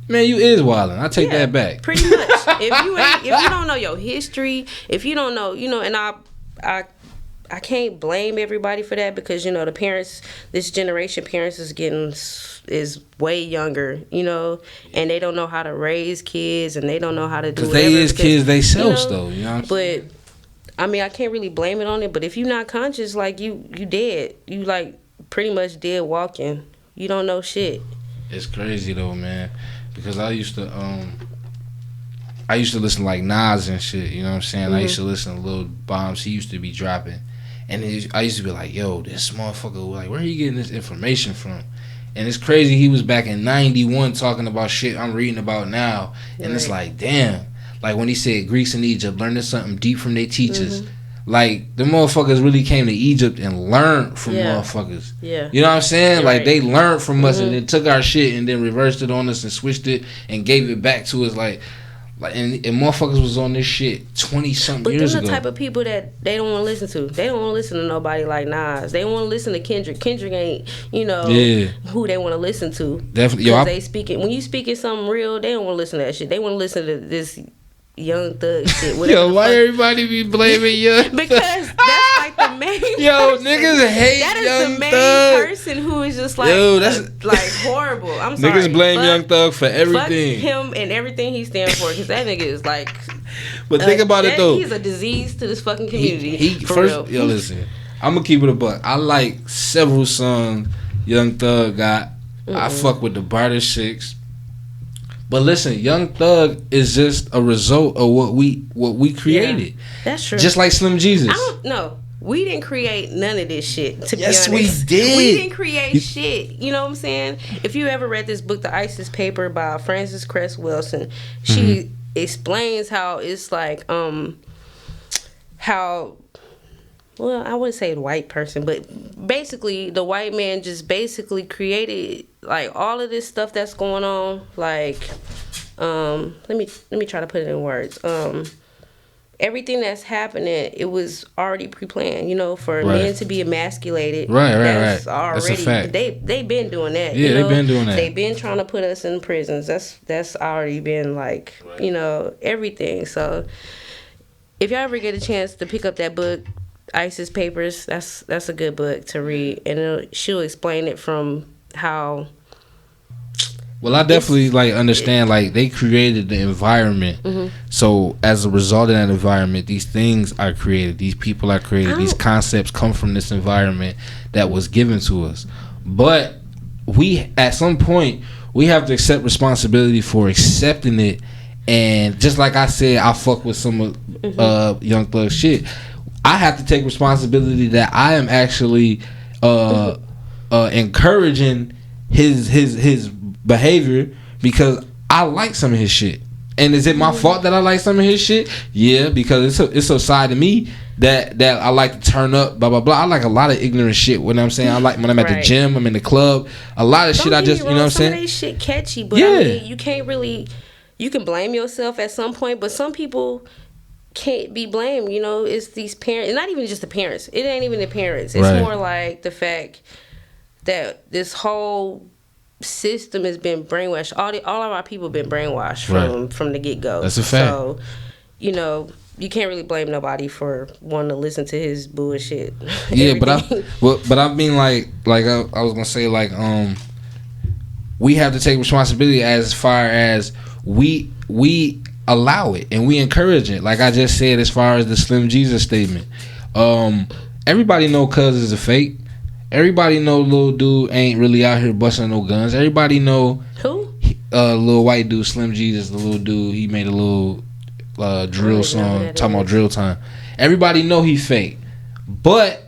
[SPEAKER 2] Man, you is wildin'. I take that back.
[SPEAKER 3] Pretty much. if you don't know your history, if you don't know, and I can't blame everybody for that because the parents, this generation parents is way younger, and they don't know how to raise kids and they don't know how to do. Because
[SPEAKER 2] they is kids themselves though, you know.
[SPEAKER 3] But I mean, I can't really blame it on it. But if you're not conscious, like you dead. You like pretty much dead walking. You don't know shit.
[SPEAKER 2] It's crazy though, man. Because I used to listen to like Nas and shit. You know what I'm saying? Mm-hmm. I used to listen to little bombs he used to be dropping. And I used to be like, yo, this motherfucker, like, where are you getting this information from? And it's crazy. He was back in 91 talking about shit I'm reading about now. And it's like, damn. Like, when he said Greece and Egypt, learning something deep from their teachers. Mm-hmm. Like, the motherfuckers really came to Egypt and learned from motherfuckers. Yeah. You know what I'm saying? Like, they learned from us and then took our shit and then reversed it on us and switched it and gave it back to us. Like and motherfuckers was on this shit 20-something years ago.
[SPEAKER 3] But they're the type of people that they don't want to listen to. They don't want to listen to nobody like Nas. They don't want to listen to Kendrick. Kendrick ain't, who they want to listen to.
[SPEAKER 2] Definitely.
[SPEAKER 3] When you speaking something real, they don't want to listen to that shit. They want to listen to this Young Thug shit.
[SPEAKER 2] Yo, why everybody be blaming Young
[SPEAKER 3] Because that's like the main person.
[SPEAKER 2] Niggas hate
[SPEAKER 3] That is
[SPEAKER 2] Young
[SPEAKER 3] the main
[SPEAKER 2] Thug.
[SPEAKER 3] Person who is just like, like horrible. I'm sorry.
[SPEAKER 2] Niggas blame Young Thug for everything.
[SPEAKER 3] Fuck him and everything he stands for because that nigga is like.
[SPEAKER 2] But think about it though.
[SPEAKER 3] He's a disease to this fucking community.
[SPEAKER 2] Yo, listen. I'm gonna keep it a buck. I like several songs Young Thug got. I fuck with the Barter Six. But listen, Young Thug is just a result of what we created.
[SPEAKER 3] Yeah, that's true.
[SPEAKER 2] Just like Slim Jesus.
[SPEAKER 3] No, we didn't create none of this shit. To be honest,
[SPEAKER 2] we did.
[SPEAKER 3] We didn't create shit. You know what I'm saying? If you ever read this book, The Isis Paper by Frances Cress Wilson, she explains how it's like how well, I wouldn't say the white person, but basically the white man just basically created like all of this stuff that's going on. Like, let me try to put it in words. Everything that's happening, it was already pre-planned. You know, for men to be emasculated.
[SPEAKER 2] Right.
[SPEAKER 3] That's
[SPEAKER 2] That's
[SPEAKER 3] already
[SPEAKER 2] a fact.
[SPEAKER 3] they've been doing that.
[SPEAKER 2] Yeah,
[SPEAKER 3] you know?
[SPEAKER 2] they've been doing that.
[SPEAKER 3] They've been trying to put us in prisons. That's already been like, you know, everything. So if y'all ever get a chance to pick up that book, Isis Papers, that's a good book to read, and she'll explain it from how.
[SPEAKER 2] Well, I definitely like understand like they created the environment.
[SPEAKER 3] Mm-hmm.
[SPEAKER 2] So as a result of that environment, these things are created. These people are created. These concepts come from this environment that was given to us. But we, at some point, we have to accept responsibility for accepting it. And just like I said, I fuck with some of Young Thug shit. I have to take responsibility that I am actually encouraging his behavior because I like some of his shit. And is it my fault that I like some of his shit? Yeah, because it's a side of me that I like to turn up, blah blah blah. I like a lot of ignorant shit. What I'm saying, I like when I'm at the gym, I'm in the club. A lot of shit I just, you know what I'm saying.
[SPEAKER 3] Some of that shit catchy, but I mean, you can't really. You can blame yourself at some point, but some people can't be blamed. You know, it's these parents. Not even just the parents. It ain't even the parents. It's more like the fact that this whole system has been brainwashed. All of our people have been brainwashed from the get go.
[SPEAKER 2] That's a fact.
[SPEAKER 3] So, you know, you can't really blame nobody for wanting to listen to his bullshit.
[SPEAKER 2] Yeah, but I mean like I was gonna say like we have to take responsibility as far as we allow it and we encourage it. Like I just said, as far as the Slim Jesus statement, everybody know Cuz is a fake. Everybody know little dude ain't really out here busting no guns. Everybody know
[SPEAKER 3] who?
[SPEAKER 2] Little white dude, Slim Jesus, the little dude. He made a little drill song talking about drill time. Everybody know he fake, but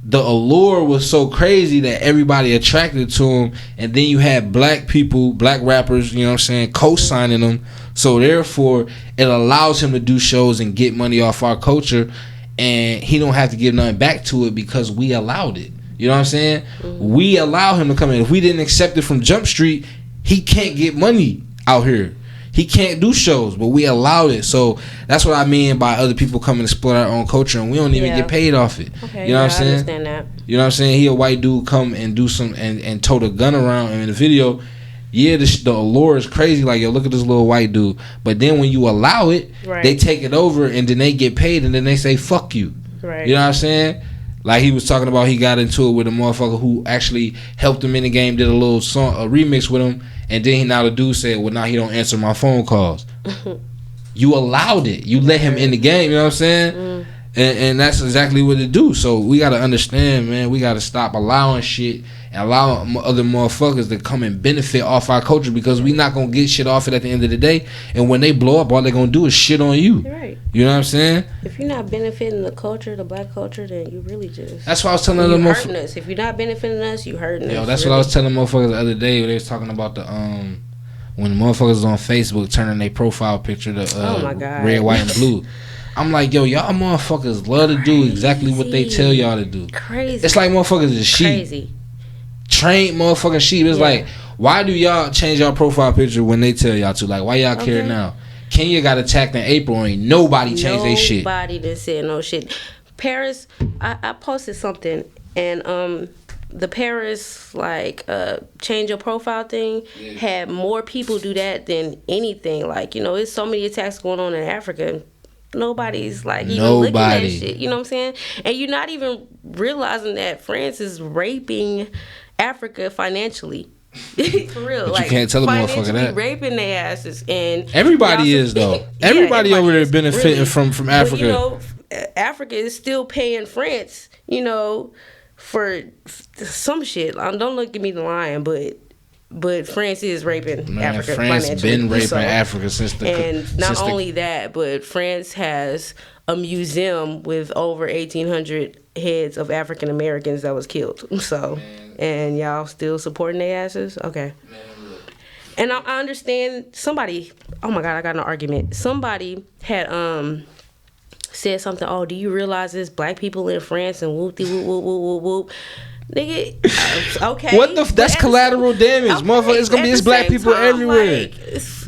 [SPEAKER 2] the allure was so crazy that everybody attracted to him. And then you had black people, black rappers, you know what I'm saying, co-signing him. So therefore, it allows him to do shows and get money off our culture. And he don't have to give nothing back to it because we allowed it. You know what I'm saying? Mm-hmm. We allow him to come in. If we didn't accept it from Jump Street, he can't get money out here. He can't do shows, but we allowed it. So that's what I mean by other people coming to explore our own culture, and we don't even get paid off it.
[SPEAKER 3] Okay,
[SPEAKER 2] you know what I'm saying?
[SPEAKER 3] I understand that.
[SPEAKER 2] You know what I'm saying? He a white dude come and do some and tote a gun around, and in the video, yeah, the allure is crazy. Like, yo, look at this little white dude. But then when you allow it, they take it over, and then they get paid, and then they say, fuck you.
[SPEAKER 3] Right.
[SPEAKER 2] You know what I'm saying? Like he was talking about, he got into it with a motherfucker who actually helped him in the game, did a little song, a remix with him, and then now the dude said, well, now he don't answer my phone calls. You allowed it. You let him in the game, you know what I'm saying? And that's exactly what it do. So we got to understand, man, we got to stop allowing shit and allow other motherfuckers to come and benefit off our culture, because we not going to get shit off it at the end of the day. And when they blow up, all they going to do is shit on you.
[SPEAKER 3] Right.
[SPEAKER 2] You know what I'm saying?
[SPEAKER 3] If you're not benefiting the culture, the black culture, then you really just...
[SPEAKER 2] That's what I was telling them.
[SPEAKER 3] Hurting us. If you're not benefiting us, you hurting us.
[SPEAKER 2] Yo, that's really what I was telling motherfuckers the other day when they was talking about the when the motherfuckers was on Facebook turning their profile picture to
[SPEAKER 3] oh my God,
[SPEAKER 2] red, white, and blue. I'm like, yo, y'all motherfuckers love to do exactly what they tell y'all to do.
[SPEAKER 3] Crazy.
[SPEAKER 2] It's like motherfuckers is sheep.
[SPEAKER 3] Crazy.
[SPEAKER 2] Trained motherfucking sheep. It's like, why do y'all change y'all profile picture when they tell y'all to? Like, why y'all care now? Kenya got attacked in April and ain't nobody changed their shit.
[SPEAKER 3] Nobody done said no shit. Paris, I posted something, and the Paris like change your profile thing had more people do that than anything. Like, you know, it's so many attacks going on in Africa. Nobody's like even looking at shit. You know what I'm saying? And you're not even realizing that France is raping Africa financially. For real,
[SPEAKER 2] but
[SPEAKER 3] like,
[SPEAKER 2] you can't tell a motherfucker that.
[SPEAKER 3] Raping their asses, and
[SPEAKER 2] everybody is though. Everybody over there benefiting really, from Africa.
[SPEAKER 3] But, you know, Africa is still paying France, you know, for some shit. Don't look at me lying, but France is raping Africa.
[SPEAKER 2] France been raping Africa since the
[SPEAKER 3] and not only that, but France has a museum with over 1,800 heads of African Americans that was killed. So. And y'all still supporting their asses? Okay. And I understand somebody, oh my God, I got in an argument. Somebody had said something. Oh, do you realize there's black people in France and whoop de whoop whoop whoop whoop whoop. Nigga, okay.
[SPEAKER 2] What the? That's collateral damage,
[SPEAKER 3] okay,
[SPEAKER 2] motherfucker. It's gonna be black people
[SPEAKER 3] time,
[SPEAKER 2] everywhere.
[SPEAKER 3] Like,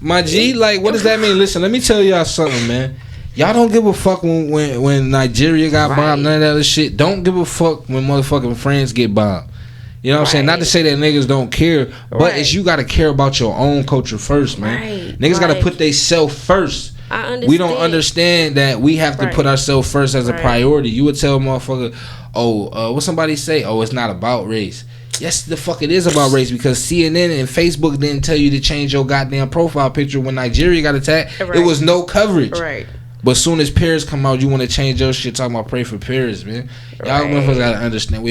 [SPEAKER 2] My G, like, what does that mean? Listen, let me tell y'all something, man. Y'all don't give a fuck when Nigeria got bombed, none of that other shit. Don't give a fuck when motherfucking France get bombed. You know what I'm saying? Not to say that niggas don't care, but it's you gotta care about your own culture first, man. Niggas gotta put they self first.
[SPEAKER 3] I understand.
[SPEAKER 2] We don't understand that we have to put ourselves first as a priority. You would tell a motherfucker, what somebody say? Oh, it's not about race. Yes, the fuck it is about race, because CNN and Facebook didn't tell you to change your goddamn profile picture when Nigeria got attacked. It was no coverage. But as soon as Paris come out, you want to change your shit talking about pray for Paris, man. Y'all motherfuckers gotta understand.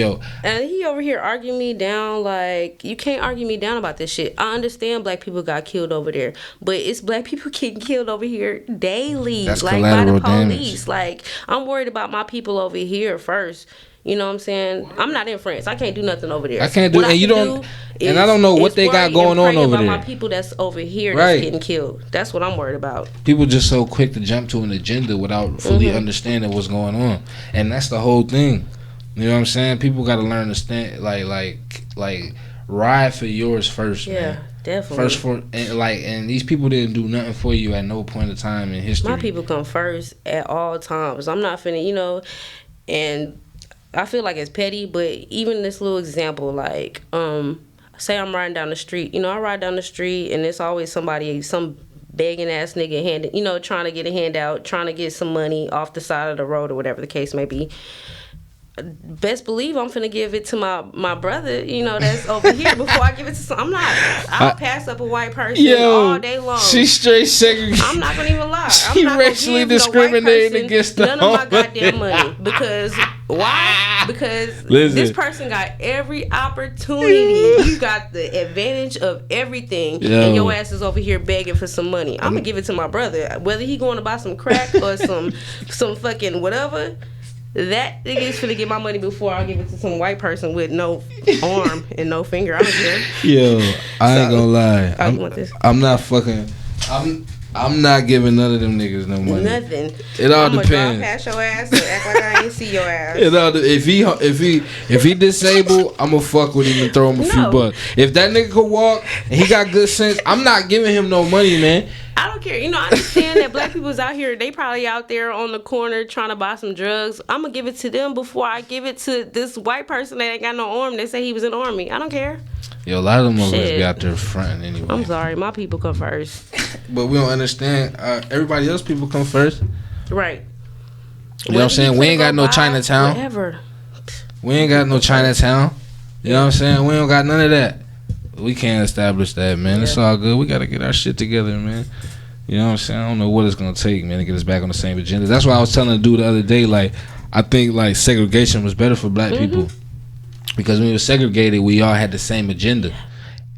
[SPEAKER 3] And he over here arguing me down like, you can't argue me down about this shit. I understand black people got killed over there, but it's black people getting killed over here daily.
[SPEAKER 2] That's
[SPEAKER 3] like by the police.
[SPEAKER 2] damage.
[SPEAKER 3] Like, I'm worried about my people over here first. You know what I'm saying? I'm not in France. I can't do nothing over there.
[SPEAKER 2] I can't do, and you don't, and I don't know what they got going on over there.
[SPEAKER 3] My people that's over here that's getting killed. That's what I'm worried about. People
[SPEAKER 2] just so quick to jump to an agenda without fully understanding what's going on, and that's the whole thing. You know what I'm saying? People got to learn to stand, like ride for yours first.
[SPEAKER 3] Yeah. Definitely.
[SPEAKER 2] First for and these people didn't do nothing for you at no point in time in history.
[SPEAKER 3] My people come first at all times. I'm not finna, and I feel like it's petty, but even this little example, like, say I'm riding down the street. I ride down the street and it's always some begging ass nigga trying to get a handout, trying to get some money off the side of the road or whatever the case may be. Best believe I'm finna give it to my brother, that's over here before I give it to some. I'll pass up a white person all day long.
[SPEAKER 2] She straight segregated.
[SPEAKER 3] I'm not gonna even lie.
[SPEAKER 2] She
[SPEAKER 3] I'm not
[SPEAKER 2] racially discriminating against
[SPEAKER 3] none of my goddamn money. Because why? Because this person got every opportunity. You got the advantage of everything, and your ass is over here begging for some money. I'm gonna give it to my brother, whether he going to buy some crack or some fucking whatever. That nigga is finna get my money before I give it to some white person with no arm and no finger. I don't care.
[SPEAKER 2] Yo, I ain't gonna lie.
[SPEAKER 3] You want this?
[SPEAKER 2] I'm not fucking. I'm not giving none of them niggas no money.
[SPEAKER 3] Nothing.
[SPEAKER 2] It all depends.
[SPEAKER 3] I'm gonna drive past your ass and act like I ain't see your ass.
[SPEAKER 2] If he disabled, I'm gonna fuck with him and throw him a few bucks. If that nigga could walk and he got good sense, I'm not giving him no money, man.
[SPEAKER 3] I don't care. I understand that black people's out here. They probably out there on the corner trying to buy some drugs. I'm gonna give it to them before I give it to this white person that ain't got no arm. They say he was in the army. I don't care.
[SPEAKER 2] Yo, a lot of them motherfuckers be out there fronting anyway.
[SPEAKER 3] I'm sorry, my people come first.
[SPEAKER 2] But we don't understand. Everybody else people come first.
[SPEAKER 3] Right.
[SPEAKER 2] You know what I'm saying? We ain't got no Chinatown.
[SPEAKER 3] Whatever.
[SPEAKER 2] We ain't got no Chinatown. You know what I'm saying? We don't got none of that. We can't establish that, man. It's all good. We got to get our shit together, man. You know what I'm saying? I don't know what it's going to take, man, to get us back on the same agenda. That's why I was telling the dude the other day, like, I think, like, segregation was better for black people. Because when we were segregated, we all had the same agenda.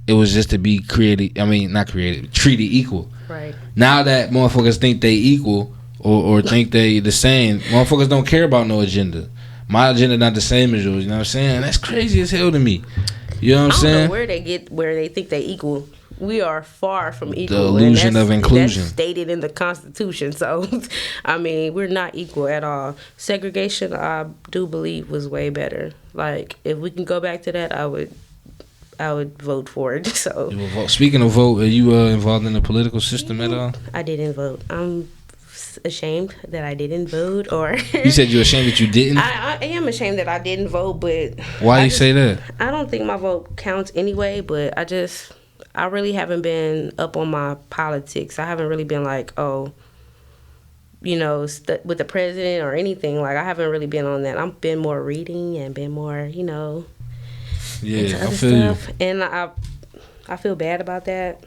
[SPEAKER 2] It was just to be treated equal.
[SPEAKER 3] Right.
[SPEAKER 2] Now that motherfuckers think they equal or think they the same, motherfuckers don't care about no agenda. My agenda not the same as yours, you know what I'm saying? That's crazy as hell to me. You know what I'm saying?
[SPEAKER 3] I don't know where they think they equal. We are far from equal.
[SPEAKER 2] The illusion of inclusion.
[SPEAKER 3] That's stated in the Constitution. So, we're not equal at all. Segregation, I do believe, was way better. Like, if we can go back to that, I would vote for it. So,
[SPEAKER 2] speaking of vote, are you involved in the political system at all?
[SPEAKER 3] I didn't vote. I'm ashamed that I didn't vote. Or
[SPEAKER 2] you said you're ashamed that you didn't?
[SPEAKER 3] I am ashamed that I didn't vote, but
[SPEAKER 2] why you say that?
[SPEAKER 3] I don't think my vote counts anyway, but I really haven't been up on my politics. I haven't really been like, with the president or anything. Like, I haven't really been on that. I've been more reading and been more, into other stuff. And I feel bad about that.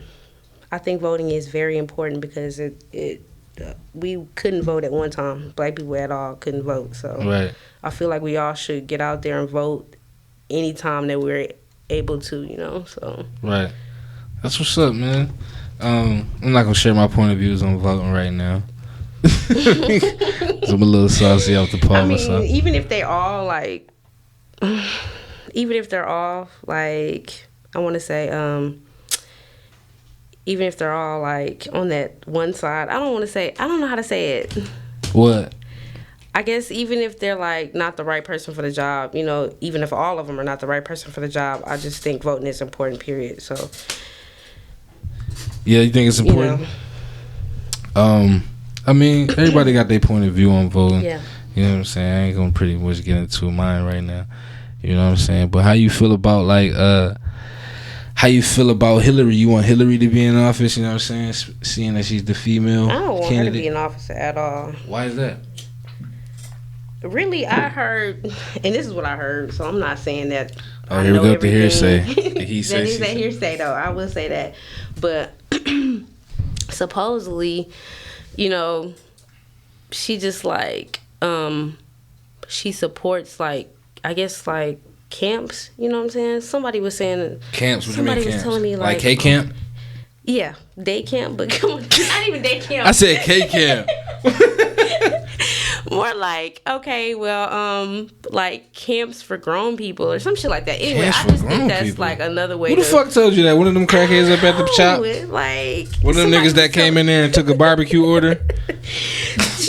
[SPEAKER 3] I think voting is very important because we couldn't vote at one time. Black people at all couldn't vote. So
[SPEAKER 2] right. I
[SPEAKER 3] feel like we all should get out there and vote anytime that we're able to, so.
[SPEAKER 2] Right. That's what's up, man. I'm not going to share my point of views on voting right now. So I'm a little saucy off the palm myself.
[SPEAKER 3] Even if they're all like, I want to say, even if they're all like on that one side, I don't know how to say it.
[SPEAKER 2] What?
[SPEAKER 3] I guess even if they're like not the right person for the job, you know, even if all of them are not the right person for the job, I just think voting is important, period. So
[SPEAKER 2] Yeah, you think it's important? I mean, everybody got their point of view on voting.
[SPEAKER 3] Yeah.
[SPEAKER 2] You know what I'm saying? I ain't gonna pretty much get into mine right now. You know what I'm saying? But how you feel about like how you feel about Hillary? You want Hillary to be in office? You know what I'm saying? Seeing that she's the female
[SPEAKER 3] I don't want
[SPEAKER 2] candidate.
[SPEAKER 3] her to be in office at all.
[SPEAKER 2] Why is that?
[SPEAKER 3] Really, I heard, and this is what I heard, so I'm not saying that.
[SPEAKER 2] Oh,
[SPEAKER 3] I
[SPEAKER 2] here we
[SPEAKER 3] know
[SPEAKER 2] go with the
[SPEAKER 3] everything.
[SPEAKER 2] hearsay. He
[SPEAKER 3] That is that hearsay, though. I will say that. But supposedly, you know, she just like, she supports like, I guess like camps. You know what I'm saying? Somebody was saying
[SPEAKER 2] Camps. What
[SPEAKER 3] somebody
[SPEAKER 2] you mean
[SPEAKER 3] was
[SPEAKER 2] camps?
[SPEAKER 3] telling me
[SPEAKER 2] Like K camp.
[SPEAKER 3] Yeah, day camp, but come on, not even day camp.
[SPEAKER 2] I said K camp.
[SPEAKER 3] More like, okay, well, like camps for grown people or some shit like that. Anyway,
[SPEAKER 2] Camps
[SPEAKER 3] I
[SPEAKER 2] for
[SPEAKER 3] just
[SPEAKER 2] grown
[SPEAKER 3] think that's
[SPEAKER 2] people?
[SPEAKER 3] like another way
[SPEAKER 2] Who
[SPEAKER 3] to.
[SPEAKER 2] the fuck told you that? One of them crackheads up at the shop?
[SPEAKER 3] Like
[SPEAKER 2] One of them niggas that came in there and took a barbecue order?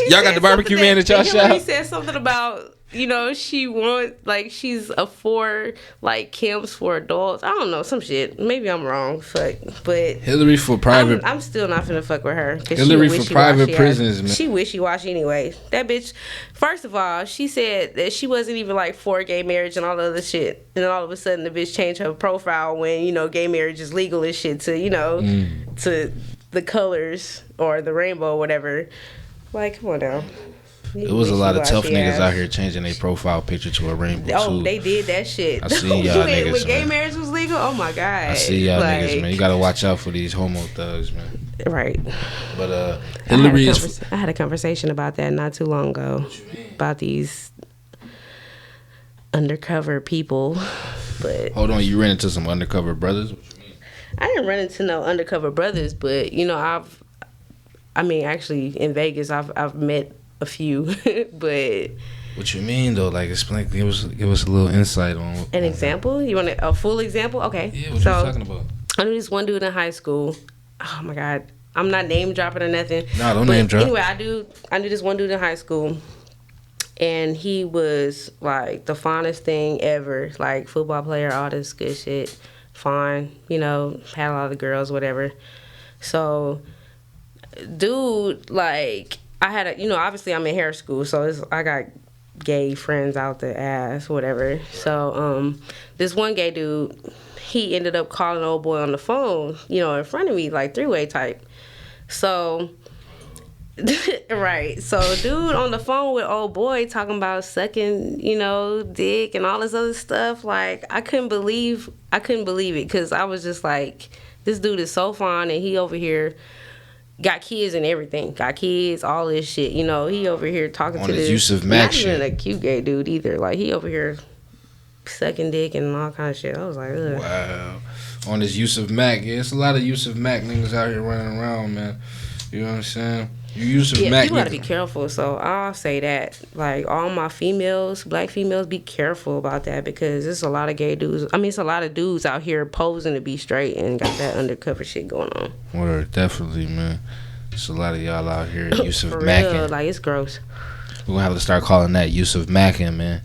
[SPEAKER 2] Y'all got the barbecue man at y'all
[SPEAKER 3] Hillary
[SPEAKER 2] shop?
[SPEAKER 3] said something about, you know, she want like she's for like camps for adults. I don't know, some shit. Maybe I'm wrong, fuck. But
[SPEAKER 2] Hillary for private.
[SPEAKER 3] I'm still not finna fuck with her.
[SPEAKER 2] Hillary for private prisons, man.
[SPEAKER 3] She wishy-washy anyway. That bitch, first of all, she said that she wasn't even like for gay marriage and all the other shit. And then all of a sudden the bitch changed her profile when, you know, gay marriage is legal and shit to, you know, to the colors or the rainbow or whatever. Like, come on now.
[SPEAKER 2] It was a lot of tough
[SPEAKER 3] Wishy-washy
[SPEAKER 2] niggas
[SPEAKER 3] ass.
[SPEAKER 2] out here changing their profile picture to a rainbow
[SPEAKER 3] Oh,
[SPEAKER 2] too.
[SPEAKER 3] they did that shit.
[SPEAKER 2] I see y'all niggas,
[SPEAKER 3] when gay
[SPEAKER 2] man.
[SPEAKER 3] marriage was legal, oh my god.
[SPEAKER 2] I see y'all niggas, man. You gotta watch out for these homo thugs, man.
[SPEAKER 3] Right.
[SPEAKER 2] But Hillary is.
[SPEAKER 3] I had a conversation about that not too long ago. About these undercover people. But
[SPEAKER 2] Hold on, you ran into some undercover brothers? What you mean?
[SPEAKER 3] I didn't run into no undercover brothers, but you know, actually in Vegas I've met a few, but
[SPEAKER 2] What you mean though? Like, explain. Give us a little insight on
[SPEAKER 3] an example. You want a full example? Okay.
[SPEAKER 2] Yeah, what you talking about?
[SPEAKER 3] I knew this one dude in high school. Oh my god, I'm not name dropping or nothing.
[SPEAKER 2] Nah, don't
[SPEAKER 3] but
[SPEAKER 2] name drop.
[SPEAKER 3] Anyway, I knew this one dude in high school, and he was like the finest thing ever. Like football player, all this good shit. Fine, you know, had a lot of girls, whatever. So, dude, like I had you know, obviously I'm in hair school, so I got gay friends out the ass, whatever. So, this one gay dude, he ended up calling old boy on the phone, you know, in front of me, like three-way type. So, right. So, dude on the phone with old boy talking about sucking, you know, dick and all this other stuff. Like, I couldn't believe it because I was just like, this dude is so fine and he over here got kids and everything. Got kids, all this shit. You know, he over here talking
[SPEAKER 2] On
[SPEAKER 3] to
[SPEAKER 2] his
[SPEAKER 3] this.
[SPEAKER 2] Yusuf Mack
[SPEAKER 3] not
[SPEAKER 2] shit.
[SPEAKER 3] even a cute gay dude either. Like, he over here sucking dick and all kind of shit. I was like, ugh.
[SPEAKER 2] Wow. On this Yusuf Mack. Yeah, it's a lot of Yusuf Mack niggas out here running around, man. You know what I'm saying? You Yusuf
[SPEAKER 3] Yeah,
[SPEAKER 2] Mack
[SPEAKER 3] people gotta
[SPEAKER 2] niggas.
[SPEAKER 3] be careful. So I'll say that, like, all my females, black females, be careful about that because there's a lot of gay dudes. I mean, it's a lot of dudes out here posing to be straight and got that undercover shit going on.
[SPEAKER 2] Word, definitely, man. It's a lot of y'all out here Yusuf
[SPEAKER 3] For real,
[SPEAKER 2] Mackin.
[SPEAKER 3] like it's gross.
[SPEAKER 2] We're gonna have to start calling that Yusuf Mackin, man.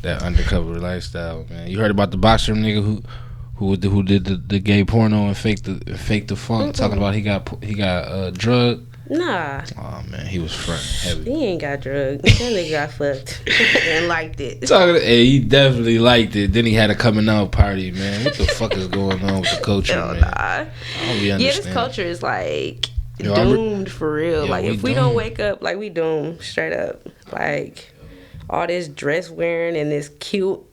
[SPEAKER 2] That undercover lifestyle, man. You heard about the boxer nigga who did the gay porno and faked the funk, talking about he got drug.
[SPEAKER 3] Nah,
[SPEAKER 2] Oh man, he was front heavy.
[SPEAKER 3] he ain't got drugs. That nigga got fucked and liked it.
[SPEAKER 2] Hey, he definitely liked it. Then he had a coming out party, man. What the fuck is going on with the culture,
[SPEAKER 3] Hell
[SPEAKER 2] man?
[SPEAKER 3] nah.
[SPEAKER 2] I don't be
[SPEAKER 3] Yeah, this
[SPEAKER 2] understanding.
[SPEAKER 3] culture is like
[SPEAKER 2] Yo,
[SPEAKER 3] doomed for real.
[SPEAKER 2] Yeah,
[SPEAKER 3] like
[SPEAKER 2] we
[SPEAKER 3] if we don't
[SPEAKER 2] doomed.
[SPEAKER 3] wake up, like we doomed straight up. Like all this dress wearing and this kilt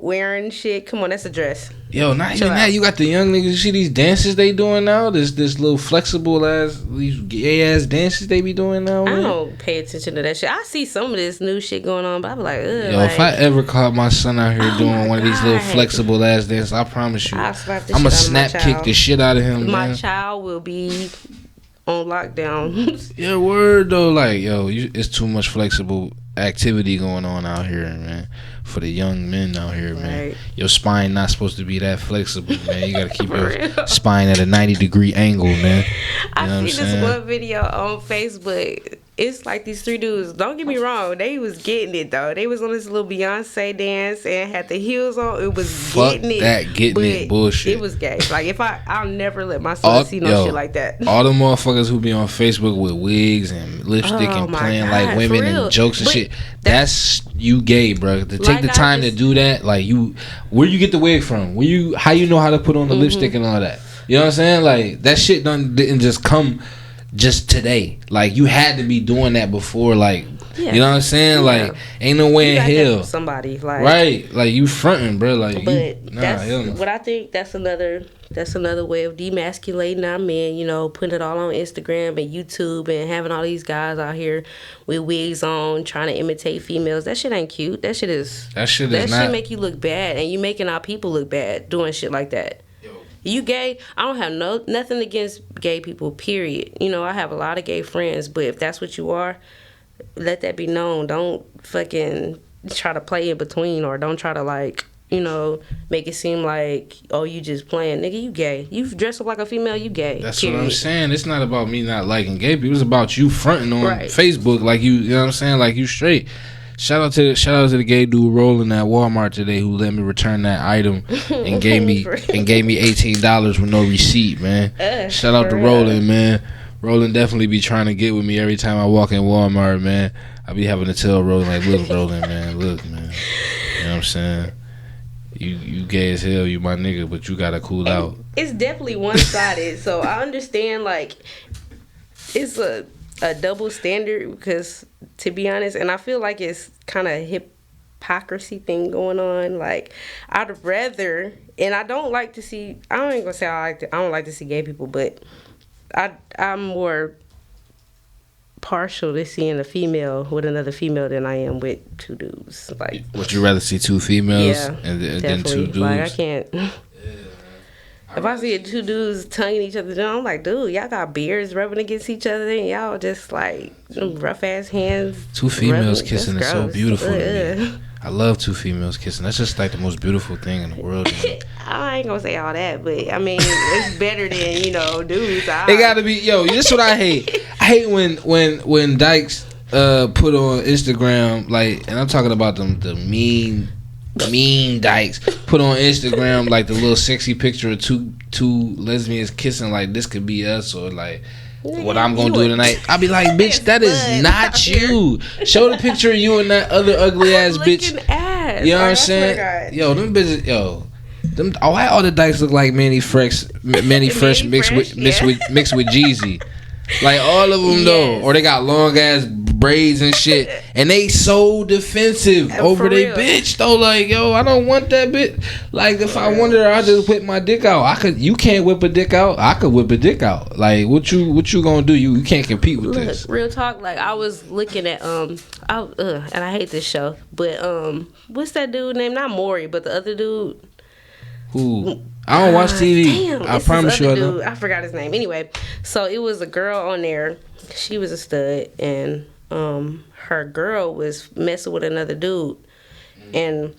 [SPEAKER 3] wearing shit. Come on, that's a dress.
[SPEAKER 2] Yo, not
[SPEAKER 3] Chill
[SPEAKER 2] even that.
[SPEAKER 3] out.
[SPEAKER 2] You got the young niggas. You see these dances they doing now? This little flexible ass, these gay ass dances they be doing now,
[SPEAKER 3] I
[SPEAKER 2] man.
[SPEAKER 3] don't pay attention to that shit. I see some of this new shit going on, but I be like, ugh.
[SPEAKER 2] Yo,
[SPEAKER 3] like,
[SPEAKER 2] if I ever caught my son out here
[SPEAKER 3] Oh
[SPEAKER 2] doing
[SPEAKER 3] my
[SPEAKER 2] one of these little
[SPEAKER 3] God.
[SPEAKER 2] flexible ass dances, I promise you,
[SPEAKER 3] I'll slap the
[SPEAKER 2] I'ma
[SPEAKER 3] shit out of my
[SPEAKER 2] snap kick
[SPEAKER 3] child.
[SPEAKER 2] the shit out of him,
[SPEAKER 3] my
[SPEAKER 2] man.
[SPEAKER 3] child will be on lockdown.
[SPEAKER 2] Yeah, word though, like yo, it's too much flexible activity going on out here, man. For the young men out here, man.
[SPEAKER 3] Right.
[SPEAKER 2] Your spine not supposed to be that flexible, man. You gotta keep
[SPEAKER 3] For
[SPEAKER 2] your
[SPEAKER 3] real.
[SPEAKER 2] spine at a 90-degree angle, man. You know what
[SPEAKER 3] I
[SPEAKER 2] I'm
[SPEAKER 3] see this
[SPEAKER 2] saying?
[SPEAKER 3] one video on Facebook. it's like these 3 dudes. Don't get me wrong, they was getting it though. They was on this little Beyonce dance and had the heels on. It was getting it.
[SPEAKER 2] That getting it bullshit.
[SPEAKER 3] It was gay. Like if I'll never let my son see no shit like that.
[SPEAKER 2] All the motherfuckers who be on Facebook with wigs and lipstick and playing like women and jokes and shit. That's you gay, bro. To take the time to do that, like where you get the wig from? How you know how to put on the lipstick and all that? You know what I'm saying? Like that shit didn't just come just today. Like you had to be doing that before. Like you know what I'm saying? Like ain't no way in hell
[SPEAKER 3] somebody like
[SPEAKER 2] right. Like you fronting, bro. Like
[SPEAKER 3] but that's what I think. That's another way of demasculating our men. You know, putting it all on Instagram and YouTube and having all these guys out here with wigs on trying to imitate females. That shit ain't cute. That shit make you look bad, and you making our people look bad doing shit like that. You gay? I don't have nothing against gay people, period. You know, I have a lot of gay friends, but if that's what you are, let that be known. Don't fucking try to play in between, or don't try to like, you know, make it seem like, oh, you just playing. Nigga, you gay. You dress up like a female, you gay.
[SPEAKER 2] That's period. What I'm saying. It's not about me not liking gay people. It's about you fronting on Facebook like you know what I'm saying? Like you straight. Shout out to the gay dude rolling at Walmart today who let me return that item and gave me $18 with no receipt, man. Shout out to Roland, man. Roland definitely be trying to get with me every time I walk in Walmart, man. I be having to tell Roland like, look, Roland, man, look, man. You know what I'm saying? You gay as hell, you my nigga, but you gotta cool out.
[SPEAKER 3] It's definitely one-sided, so I understand like it's a double standard because, to be honest, and I feel like it's kind of hypocrisy thing going on. Like, I'd rather, and I don't like to see, I don't like to see gay people, but I'm more partial to seeing a female with another female than I am with 2 dudes. Like,
[SPEAKER 2] would you rather see 2 females than 2 dudes?
[SPEAKER 3] Like, I can't. If I see 2 dudes tonguing each other down, I'm like, dude, y'all got beards rubbing against each other, and y'all just like rough ass hands.
[SPEAKER 2] 2 females kissing is so beautiful to me. I love 2 females kissing. That's just like the most beautiful thing in the world.
[SPEAKER 3] I ain't gonna say all that, but I mean, it's better than, you know, dudes.
[SPEAKER 2] It gotta be, yo. This is what I hate. I hate when dykes put on Instagram, like, and I'm talking about the mean dykes put on Instagram like the little sexy picture of two lesbians kissing, like this could be us, or like what I'm gonna do tonight. I'll be like, bitch, that is not you. Show the picture of you and that other ugly ass bitch. You know what I'm saying? Yo, them bitches, why all the dykes look like Manny Fresh mixed with Jeezy? Like all of them though, or they got long ass braids and shit, and they so defensive over they bitch though. Like, yo, I don't want that bitch. Like, if I wanted her, I just whip my dick out. You can't whip a dick out. I could whip a dick out. Like, what you gonna do? You can't compete with this.
[SPEAKER 3] Real talk. Like, I was looking at and I hate this show, but what's that dude named? Not Maury, but the other dude.
[SPEAKER 2] Who? I don't watch TV.
[SPEAKER 3] Damn,
[SPEAKER 2] I promise you I know.
[SPEAKER 3] I forgot his name. Anyway, so it was a girl on there. She was a stud, and her girl was messing with another dude, and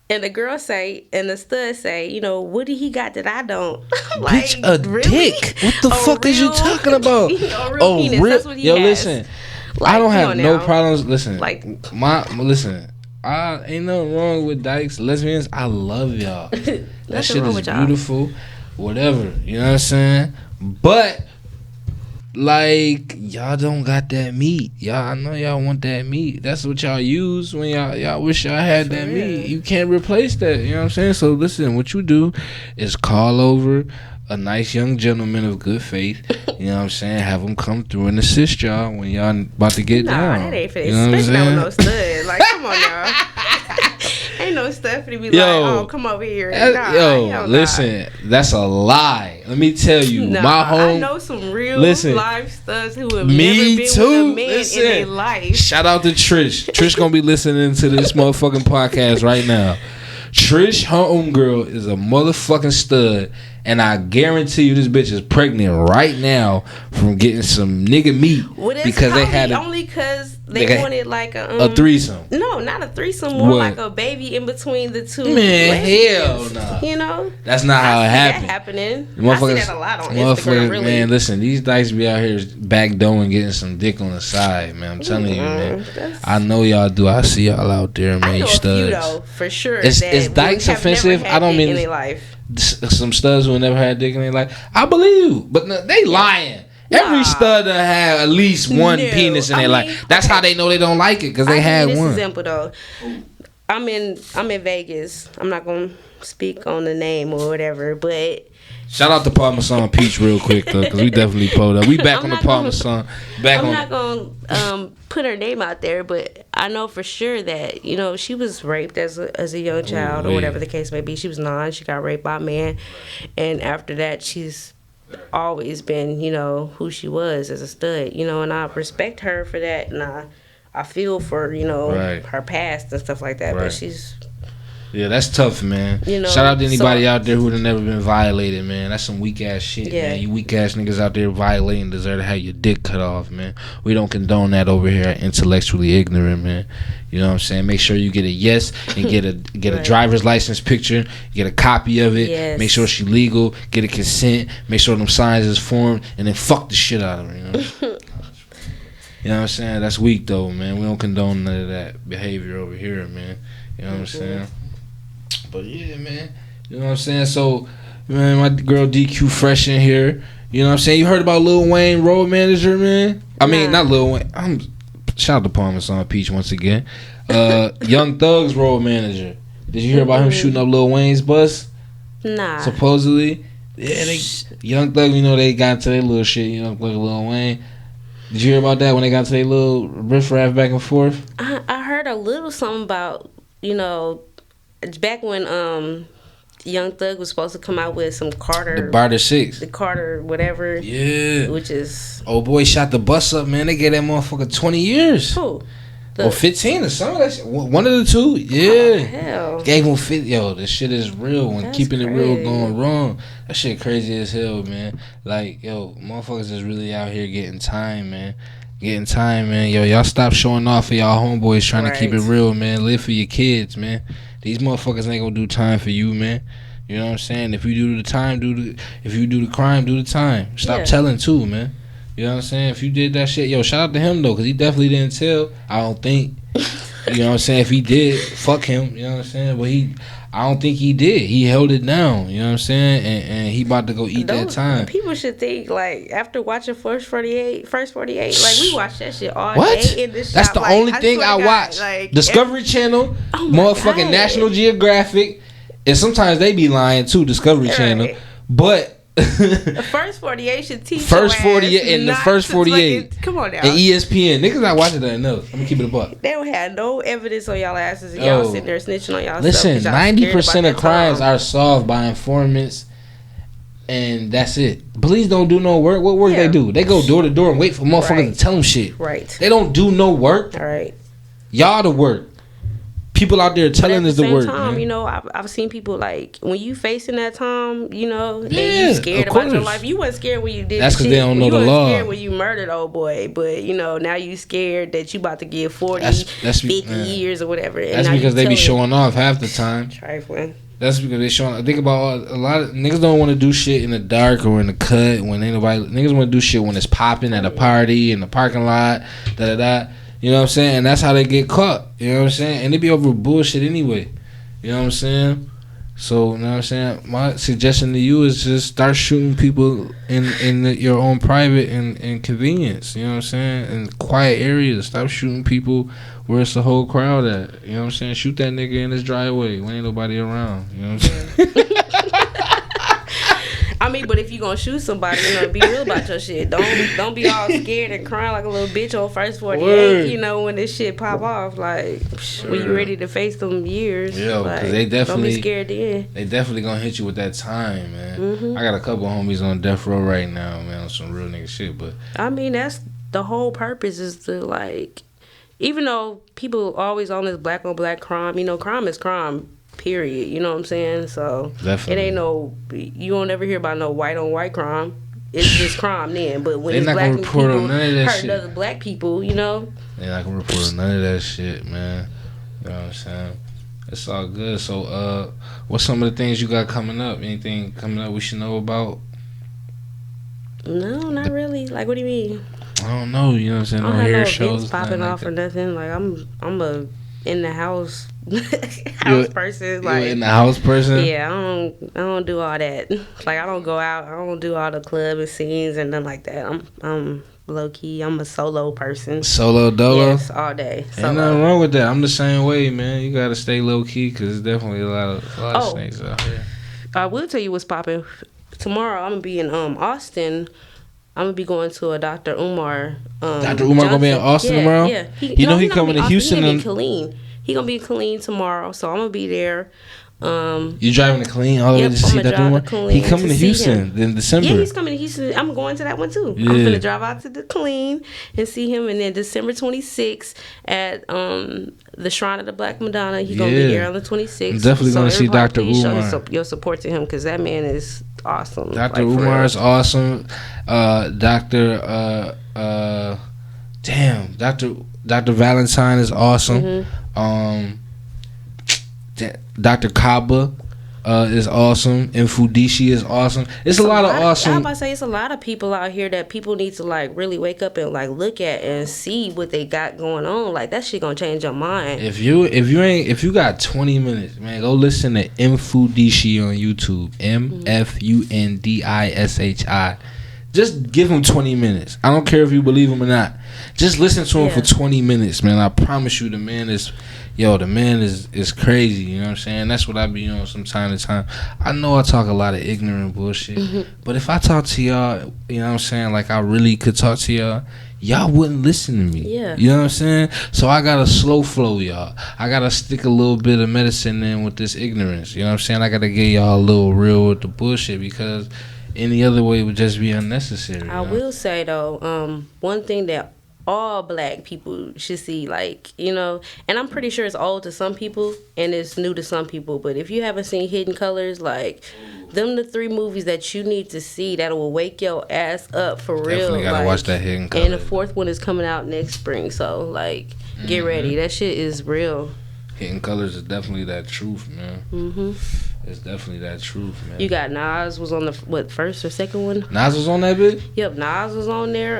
[SPEAKER 3] the girl say, and the stud say, you know, what do he got that I don't? Like,
[SPEAKER 2] bitch, a really? Dick. What the fuck is you talking about?
[SPEAKER 3] Real penis. That's what he has.
[SPEAKER 2] Listen, like, I don't have no problems. Listen, like listen. Ain't nothing wrong with dykes, lesbians. I love y'all. That shit is beautiful. Whatever, you know what I'm saying? But like, y'all don't got that meat. I know y'all want that meat. That's what y'all use when y'all wish y'all had that meat. You can't replace that. You know what I'm saying? So listen, what you do is call over a nice young gentleman of good faith. You know what I'm saying? Have him come through and assist y'all when y'all about to get down.
[SPEAKER 3] Nah, that ain't for this. Especially not with no stud. Like, come on now. Ain't no stuff to be like, oh, come over here.
[SPEAKER 2] Listen, that's a lie. Let me tell you, my home.
[SPEAKER 3] I know some real live studs who have never been with a man in their life.
[SPEAKER 2] Shout out to Trish. Trish gonna be listening to this motherfucking podcast right now. Trish, her homegirl, is a motherfucking stud, and I guarantee you this bitch is pregnant right now from getting some nigga meat because they had
[SPEAKER 3] only because They wanted like
[SPEAKER 2] a threesome.
[SPEAKER 3] No, not a threesome. More like a baby in between the two.
[SPEAKER 2] Man, hell
[SPEAKER 3] no.
[SPEAKER 2] nah.
[SPEAKER 3] You know,
[SPEAKER 2] that's not how it happened.
[SPEAKER 3] That happening. I see that a lot on Instagram. Really,
[SPEAKER 2] man. Listen, these dykes be out here backdooring, getting some dick on the side, man. I'm telling you, man. I know y'all do. I see y'all out there, man.
[SPEAKER 3] I know
[SPEAKER 2] studs.
[SPEAKER 3] a few though, for sure.
[SPEAKER 2] Is dykes offensive? I don't mean
[SPEAKER 3] in their life.
[SPEAKER 2] Some studs who never had dick in their life. I believe you, but no, they lying. Every stud done have at least one penis in their life. That's how they know they don't like it, because they had one.
[SPEAKER 3] Example though, I'm in Vegas. I'm not gonna speak on the name or whatever, but
[SPEAKER 2] shout out to Parmesan Peach real quick though, because we definitely pulled up. We back on the Parmesan.
[SPEAKER 3] I'm not gonna put her name out there, but I know for sure that she was raped as a young child or whatever the case may be. She was 9. She got raped by a man, and after that, she's always been, who she was as a stud, and I respect her for that, and I feel for, her past and stuff like that, but she's...
[SPEAKER 2] Yeah, that's tough, man. Shout out to anybody out there who have never been violated, man. That's some weak ass shit, man. You weak ass niggas out there violating deserve to have your dick cut off, man. We don't condone that over here at Intellectually Ignorant, man. You know what I'm saying? Make sure you get a yes and get a driver's license picture, get a copy of it, make sure she legal, get a consent, make sure them signs is formed, and then fuck the shit out of her, you know? You know what I'm saying? That's weak though, man. We don't condone none of that behavior over here, man. You know what I'm saying? But yeah, man. You know what I'm saying? So, man, my girl DQ Fresh in here. You know what I'm saying? You heard about Lil Wayne road manager, man? I mean, not Lil Wayne. Shout out to Parmesan Peach once again. Young Thug's road manager. Did you hear about him shooting up Lil Wayne's bus?
[SPEAKER 3] Nah.
[SPEAKER 2] Supposedly. Yeah, Young Thug, they got into their little shit. Young Thug and Lil Wayne. Did you hear about that when they got to their little riff-raff back and forth?
[SPEAKER 3] I heard a little something about, back when Young Thug was supposed to come out with some Carter...
[SPEAKER 2] The Barter 6.
[SPEAKER 3] The Carter whatever.
[SPEAKER 2] Yeah.
[SPEAKER 3] Which is...
[SPEAKER 2] Oh, boy, shot the bus up, man. They gave that motherfucker 20 years.
[SPEAKER 3] Who?
[SPEAKER 2] Or 15 or something. That shit. One of the two. Yeah.
[SPEAKER 3] Oh, hell.
[SPEAKER 2] Gave him 50. Yo, this shit is real. When keeping
[SPEAKER 3] crazy.
[SPEAKER 2] It real going wrong. That shit crazy as hell, man. Like, yo, motherfuckers is really out here getting time, man. Getting time, man. Yo, y'all stop showing off for y'all homeboys trying to keep it real, man. Live for your kids, man. These motherfuckers ain't gonna do time for you, man. You know what I'm saying? If you do the time, if you do the crime, do the time. Stop telling too, man. You know what I'm saying? If you did that shit, yo, shout out to him though, because he definitely didn't tell. I don't think. You know what I'm saying? If he did, fuck him. You know what I'm saying? But I don't think he did. He held it down. You know what I'm saying? And he about to go eat that time.
[SPEAKER 3] People should think, like, after watching First 48, like, we watch that shit all
[SPEAKER 2] what?
[SPEAKER 3] day in the shop.
[SPEAKER 2] That's the only thing I watch. Like, Discovery Channel, motherfucking National Geographic, and sometimes they be lying too, Discovery Channel. But
[SPEAKER 3] the First 48 should teach
[SPEAKER 2] First 48 and the First 48.
[SPEAKER 3] Come on now.
[SPEAKER 2] And ESPN. Niggas not watching that enough. I'm gonna keep it a buck.
[SPEAKER 3] They don't have no evidence on y'all asses. And y'all sitting there snitching on y'all.
[SPEAKER 2] Listen, 90% of crimes are solved by informants, and that's it. Police don't do no work. What work they do? They go door to door and wait for motherfuckers to tell them shit.
[SPEAKER 3] Right.
[SPEAKER 2] They don't do no work.
[SPEAKER 3] All right.
[SPEAKER 2] Y'all the work. People out there telling us the work.
[SPEAKER 3] Time,
[SPEAKER 2] man.
[SPEAKER 3] I've seen people, like, when you facing that time, and you scared about your life. You wasn't scared when you did.
[SPEAKER 2] That's because they don't know the law.
[SPEAKER 3] You wasn't scared when you murdered old boy, but now you scared that you about to get 40, 50 years or whatever. And
[SPEAKER 2] that's because they be showing off half the time.
[SPEAKER 3] Trifling.
[SPEAKER 2] That's because they showing. I think about a lot of niggas don't want to do shit in the dark or in the cut when ain't nobody. Niggas want to do shit when it's popping at a party in the parking lot. Da da da. You know what I'm saying? And that's how they get caught. You know what I'm saying? And they be over bullshit anyway. You know what I'm saying? So, you know what I'm saying? My suggestion to you is just start shooting people in your own private and convenience. You know what I'm saying? In quiet areas. Stop shooting people where it's the whole crowd at. You know what I'm saying? Shoot that nigga in his driveway when ain't nobody around. You know what I'm saying?
[SPEAKER 3] I mean, but if you gonna shoot somebody, be real about your shit. Don't be all scared and crying like a little bitch on First 48. When this shit pop off, like when you ready to face them years. Yeah, because they definitely don't be scared then.
[SPEAKER 2] They definitely gonna hit you with that time, man. Mm-hmm. I got a couple homies on death row right now, man, on some real nigga shit. But
[SPEAKER 3] I mean, that's the whole purpose is to, like, even though people always on this black on black crime, crime is crime. Period. You know what I'm saying? So definitely. It ain't you won't ever hear about no white on white crime. it's just crime then. But when
[SPEAKER 2] They
[SPEAKER 3] it's
[SPEAKER 2] not
[SPEAKER 3] black
[SPEAKER 2] gonna report on
[SPEAKER 3] people
[SPEAKER 2] none of that
[SPEAKER 3] hurting
[SPEAKER 2] shit.
[SPEAKER 3] other black people, you know.
[SPEAKER 2] They not gonna report on none of that shit, man. You know what I'm saying? It's all good. So, what's some of the things you got coming up? Anything coming up we should know about?
[SPEAKER 3] No, not really. Like, what do you mean?
[SPEAKER 2] I don't know. You know what I'm saying?
[SPEAKER 3] I don't
[SPEAKER 2] No
[SPEAKER 3] have
[SPEAKER 2] hair
[SPEAKER 3] no
[SPEAKER 2] shows,
[SPEAKER 3] events popping
[SPEAKER 2] nothing
[SPEAKER 3] off
[SPEAKER 2] like
[SPEAKER 3] or
[SPEAKER 2] that.
[SPEAKER 3] nothing. Like, I'm a in the house
[SPEAKER 2] You-
[SPEAKER 3] person.
[SPEAKER 2] You
[SPEAKER 3] Like,
[SPEAKER 2] in the house person?
[SPEAKER 3] yeah, I don't do all that. Like, I don't go out. I don't do all the club and scenes and nothing like that. I'm low key. I'm a solo person.
[SPEAKER 2] Solo dolo.
[SPEAKER 3] Yes, all day.
[SPEAKER 2] Ain't
[SPEAKER 3] Solo.
[SPEAKER 2] nothing wrong with that. I'm the same way, man. You gotta stay low key because there's definitely a lot of
[SPEAKER 3] Oh.
[SPEAKER 2] snakes out here.
[SPEAKER 3] I will tell you what's popping. Tomorrow I'm gonna be in Austin. I'm gonna be going to a Dr. Umar.
[SPEAKER 2] Dr. Umar gonna be in
[SPEAKER 3] Johnson.
[SPEAKER 2] Austin
[SPEAKER 3] Yeah,
[SPEAKER 2] tomorrow?
[SPEAKER 3] Yeah,
[SPEAKER 2] You know he
[SPEAKER 3] not gonna
[SPEAKER 2] coming
[SPEAKER 3] be
[SPEAKER 2] to
[SPEAKER 3] Austin,
[SPEAKER 2] Houston
[SPEAKER 3] He gonna
[SPEAKER 2] and-
[SPEAKER 3] be Killeen. He gonna be in Killeen tomorrow, so I'm gonna be there.
[SPEAKER 2] You driving to Killeen all the
[SPEAKER 3] Yep,
[SPEAKER 2] way to see
[SPEAKER 3] I'ma
[SPEAKER 2] Dr.
[SPEAKER 3] drive
[SPEAKER 2] Umar?
[SPEAKER 3] to Killeen
[SPEAKER 2] He coming
[SPEAKER 3] to
[SPEAKER 2] to
[SPEAKER 3] see
[SPEAKER 2] Houston
[SPEAKER 3] him.
[SPEAKER 2] in December.
[SPEAKER 3] Yeah, he's coming to Houston. I'm going to that one too.
[SPEAKER 2] Yeah.
[SPEAKER 3] I'm gonna drive out to the Killeen and see him, and then December 26th at the Shrine of the Black Madonna. He's gonna be
[SPEAKER 2] Yeah.
[SPEAKER 3] there on the 26th.
[SPEAKER 2] I'm definitely gonna see
[SPEAKER 3] everybody
[SPEAKER 2] Dr.
[SPEAKER 3] please
[SPEAKER 2] Umar.
[SPEAKER 3] Show your support to him because that man is awesome.
[SPEAKER 2] Dr.
[SPEAKER 3] Like, for
[SPEAKER 2] Umar
[SPEAKER 3] real.
[SPEAKER 2] is awesome. Dr. Valentine is awesome.
[SPEAKER 3] Mm-hmm.
[SPEAKER 2] Dr. Kaba is awesome. Infudishi is awesome. It's a lot of
[SPEAKER 3] I'm
[SPEAKER 2] awesome.
[SPEAKER 3] about to say it's a lot of people out here that people need to like really wake up and like look at and see what they got going on. Like that shit gonna change your mind.
[SPEAKER 2] If you got 20 minutes, man, go listen to Infudishi on YouTube. MFUNDISHI. Just give him 20 minutes. I don't care if you believe him or not. Just listen to him for 20 minutes, man. I promise you, the man is crazy. You know what I'm saying? That's what I be on from time to time. I know I talk a lot of ignorant bullshit, but if I talk to y'all, you know what I'm saying, like I really could talk to y'all wouldn't listen to me.
[SPEAKER 3] Yeah.
[SPEAKER 2] You know what I'm saying? So I gotta slow flow y'all. I gotta stick a little bit of medicine in with this ignorance. You know what I'm saying? I gotta get y'all a little real with the bullshit because any other way would just be unnecessary.
[SPEAKER 3] I will say though, one thing that all black people should see, like, you know, and I'm pretty sure it's old to some people and it's new to some people, but if you haven't seen Hidden Colors, like, them the 3 movies that you need to see that will wake your ass up for real.
[SPEAKER 2] Definitely gotta
[SPEAKER 3] like,
[SPEAKER 2] watch that Hidden Colors.
[SPEAKER 3] And the 4th one is coming out next spring, so like, get ready. That shit is real.
[SPEAKER 2] Hidden Colors is definitely that truth, man. It's definitely that truth, man.
[SPEAKER 3] You got Nas was on the first or second one?
[SPEAKER 2] Nas was on that bit?
[SPEAKER 3] Yep, Nas was on there.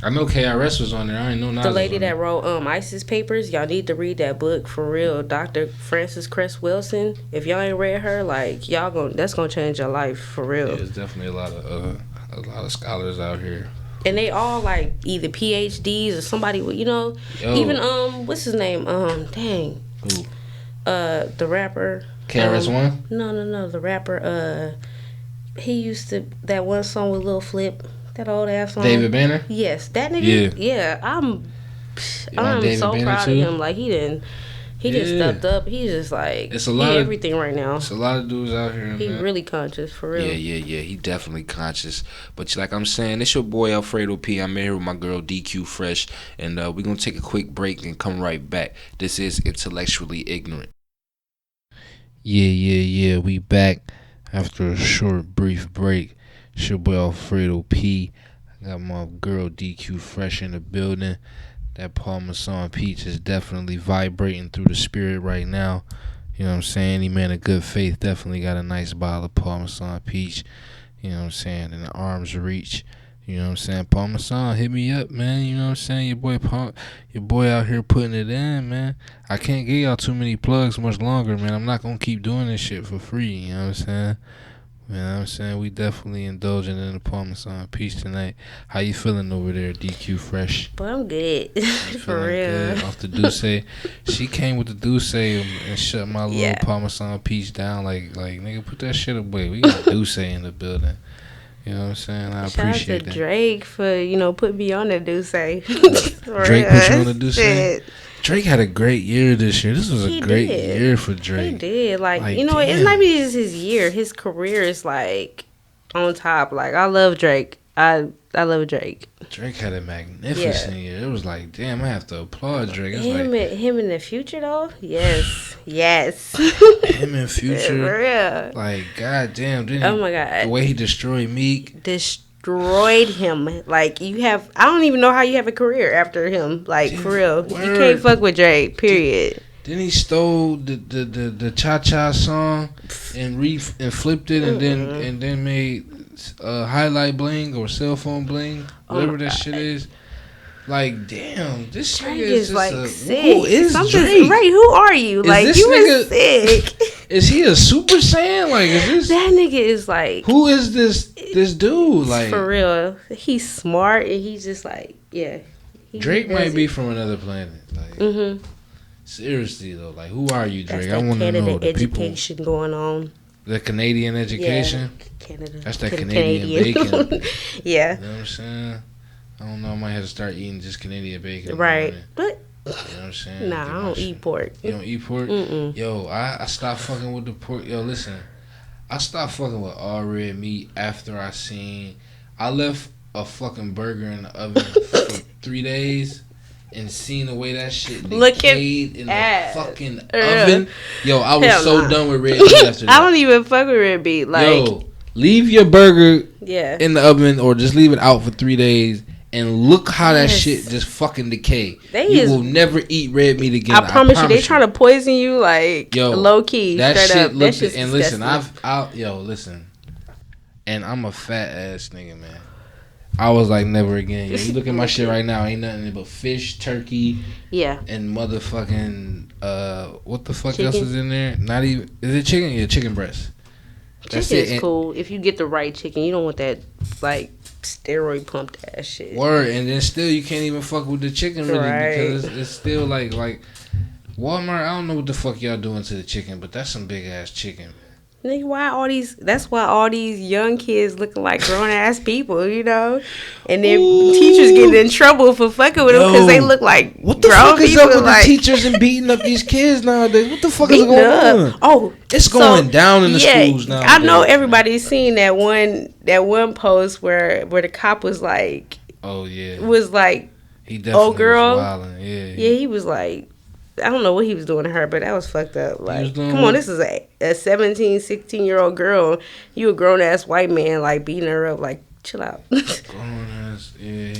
[SPEAKER 2] I know KRS was on there. I ain't know Nas.
[SPEAKER 3] The lady
[SPEAKER 2] was on
[SPEAKER 3] that wrote ISIS Papers, y'all need to read that book for real. Dr. Frances Cress Wilson. If y'all ain't read her, like that's gonna change your life for real.
[SPEAKER 2] there. There's definitely a lot of scholars out here.
[SPEAKER 3] And they all like either PhDs or somebody with, you know, even what's his name? Dang.
[SPEAKER 2] Who?
[SPEAKER 3] The rapper.
[SPEAKER 2] KRS-One?
[SPEAKER 3] No, the rapper. He used to that one song with Lil Flip. That old ass song.
[SPEAKER 2] David Banner?
[SPEAKER 3] Yes, that nigga.
[SPEAKER 2] Yeah.
[SPEAKER 3] I'm
[SPEAKER 2] David
[SPEAKER 3] so
[SPEAKER 2] Banner
[SPEAKER 3] proud
[SPEAKER 2] too?
[SPEAKER 3] of him. Like he just stepped up. He's just like
[SPEAKER 2] It's a lot of
[SPEAKER 3] everything right now.
[SPEAKER 2] It's a lot of dudes out here,
[SPEAKER 3] He
[SPEAKER 2] man.
[SPEAKER 3] really conscious for real.
[SPEAKER 2] Yeah. He definitely conscious. But like I'm saying, it's your boy Fredo P. I'm here with my girl DQ Fresh, and we're gonna take a quick break and come right back. This is Intellectually Ignorant. Yeah. We back after a short, brief break. It's your boy Alfredo P. I got my girl DQ Fresh in the building. That Parmesan Peach is definitely vibrating through the spirit right now. You know what I'm saying? Any man of good faith definitely got a nice bottle of Parmesan Peach. You know what I'm saying? In the arm's reach. You know what I'm saying? Parmesan, hit me up, man. You know what I'm saying? Your boy out here putting it in, man. I can't give y'all too many plugs much longer, man. I'm not gonna keep doing this shit for free. You know what I'm saying? You know what I'm saying? We definitely indulging in the Parmesan Peach tonight. How you feeling over there, DQ Fresh?
[SPEAKER 3] But I'm good.
[SPEAKER 2] You
[SPEAKER 3] For
[SPEAKER 2] feeling
[SPEAKER 3] real.
[SPEAKER 2] good? Off the Douce. She came with the Douce and shut my little Parmesan Peach down. Like nigga, put that shit away. We got Douce in the building. You know what I'm saying? I
[SPEAKER 3] Shout
[SPEAKER 2] appreciate
[SPEAKER 3] out to
[SPEAKER 2] that.
[SPEAKER 3] Drake for, putting me on the Douce.
[SPEAKER 2] Drake put you on the Douce?
[SPEAKER 3] Shit.
[SPEAKER 2] Drake had a great year this year. This was a great
[SPEAKER 3] did.
[SPEAKER 2] year for Drake.
[SPEAKER 3] He did. Like
[SPEAKER 2] Like,
[SPEAKER 3] it's
[SPEAKER 2] damn.
[SPEAKER 3] not even just his year. His career is like on top. Like I love Drake. I love Drake.
[SPEAKER 2] Drake had a magnificent year. It was like, damn, I have to applaud Drake. It's
[SPEAKER 3] Him in the future though, yes.
[SPEAKER 2] him in Future,
[SPEAKER 3] For real.
[SPEAKER 2] like, goddamn,
[SPEAKER 3] Oh my god,
[SPEAKER 2] the way he destroyed Meek.
[SPEAKER 3] Destroyed him. Like I don't even know how you have a career after him. Like for real,
[SPEAKER 2] Word.
[SPEAKER 3] you can't fuck with Drake. Period.
[SPEAKER 2] Then he stole the Cha Cha song and flipped it and then made highlight bling or cell phone bling, whatever that shit is. Like, damn, this
[SPEAKER 3] Drake
[SPEAKER 2] nigga
[SPEAKER 3] is
[SPEAKER 2] just
[SPEAKER 3] like
[SPEAKER 2] sick.
[SPEAKER 3] sick.
[SPEAKER 2] Who is
[SPEAKER 3] Something's
[SPEAKER 2] Drake?
[SPEAKER 3] right? Who are you? Like
[SPEAKER 2] this
[SPEAKER 3] you
[SPEAKER 2] nigga-
[SPEAKER 3] is sick.
[SPEAKER 2] Is he a Super Saiyan? Like, is this
[SPEAKER 3] That nigga is like
[SPEAKER 2] who is this dude? Like,
[SPEAKER 3] for real. He's smart and he's just like
[SPEAKER 2] Drake might be from another planet. Like, seriously though, like, who are you, Drake?
[SPEAKER 3] That's
[SPEAKER 2] I want to know
[SPEAKER 3] Canada
[SPEAKER 2] the people.
[SPEAKER 3] education going on.
[SPEAKER 2] The Canadian education.
[SPEAKER 3] Yeah, Canada.
[SPEAKER 2] That's that Canadian bacon.
[SPEAKER 3] Yeah.
[SPEAKER 2] You know what I'm saying? I don't know. I might have to start eating just Canadian bacon.
[SPEAKER 3] Right. But
[SPEAKER 2] You know what I'm saying?
[SPEAKER 3] nah, I don't eat pork.
[SPEAKER 2] You don't eat pork?
[SPEAKER 3] Mm-mm.
[SPEAKER 2] Yo, I stopped fucking with the pork. Yo, listen. I stopped fucking with all red meat after I left a fucking burger in the oven for 3 days and seen the way that shit decayed in the fucking oven. Yo, I was so done with red meat after that.
[SPEAKER 3] I don't even fuck with red meat. Like,
[SPEAKER 2] yo, leave your burger
[SPEAKER 3] yeah,
[SPEAKER 2] in the oven or just leave it out for 3 days and look how that shit just fucking decay. You will never eat red meat again.
[SPEAKER 3] I promise you, they trying to poison you like low key.
[SPEAKER 2] That shit
[SPEAKER 3] up.
[SPEAKER 2] looked.
[SPEAKER 3] That's
[SPEAKER 2] And listen, listen, and I'm a fat ass nigga, man. I was like, never again. Yo, you look at my shit right now, ain't nothing but fish, turkey, and motherfucking what the fuck else is in there? Not even, is it chicken? Yeah, chicken breast.
[SPEAKER 3] Chicken is cool if you get the right chicken. You don't want that like steroid pumped ass shit.
[SPEAKER 2] Word, and then still you can't even fuck with the chicken really because it's still like Walmart. I don't know what the fuck y'all doing to the chicken, but that's some big ass chicken.
[SPEAKER 3] Nigga, that's why all these young kids looking like grown ass people, you know, and their teachers getting in trouble for fucking with them because they look like
[SPEAKER 2] what the
[SPEAKER 3] grown
[SPEAKER 2] fuck is
[SPEAKER 3] people,
[SPEAKER 2] up with
[SPEAKER 3] like,
[SPEAKER 2] the teachers and beating up these kids nowadays? What the fuck is going on?
[SPEAKER 3] Oh,
[SPEAKER 2] it's going down in the schools now.
[SPEAKER 3] I know everybody's seen that one post where the cop was like,
[SPEAKER 2] oh yeah,
[SPEAKER 3] was like,
[SPEAKER 2] he definitely
[SPEAKER 3] oh girl,
[SPEAKER 2] was wilding.
[SPEAKER 3] Yeah, he was like, I don't know what he was doing to her, but that was fucked up. Like, come on, this is a 17, 16-year-old girl. You a grown-ass white man, like, beating her up. Like, chill out.
[SPEAKER 2] Grown-ass, yeah.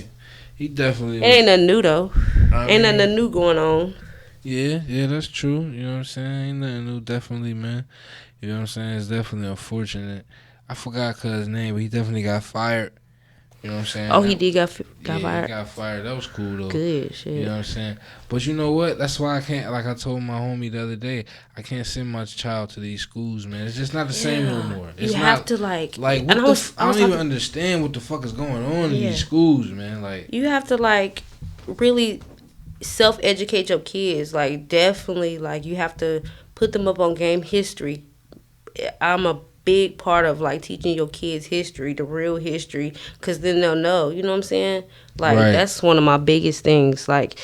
[SPEAKER 2] He definitely
[SPEAKER 3] It ain't nothing new, though. Ain't nothing new going on.
[SPEAKER 2] Yeah, that's true. You know what I'm saying? Ain't nothing new, definitely, man. You know what I'm saying? It's definitely unfortunate. I forgot cuz name, but he definitely got fired. You know what I'm saying?
[SPEAKER 3] Oh, he did got fired?
[SPEAKER 2] He got fired. That was cool, though.
[SPEAKER 3] Good shit.
[SPEAKER 2] You know what I'm saying? But you know what? That's why I can't, like I told my homie the other day, I can't send my child to these schools, man. It's just not the same anymore. It's
[SPEAKER 3] have to, like
[SPEAKER 2] what
[SPEAKER 3] and
[SPEAKER 2] I don't even understand what the fuck is going on in these schools, man. Like,
[SPEAKER 3] you have to, like, really self-educate your kids. Like, definitely, like, you have to put them up on game history. I'm a big part of, like, teaching your kids history, the real history, because then they'll know, you know what I'm saying? Like, that's one of my biggest things. Like,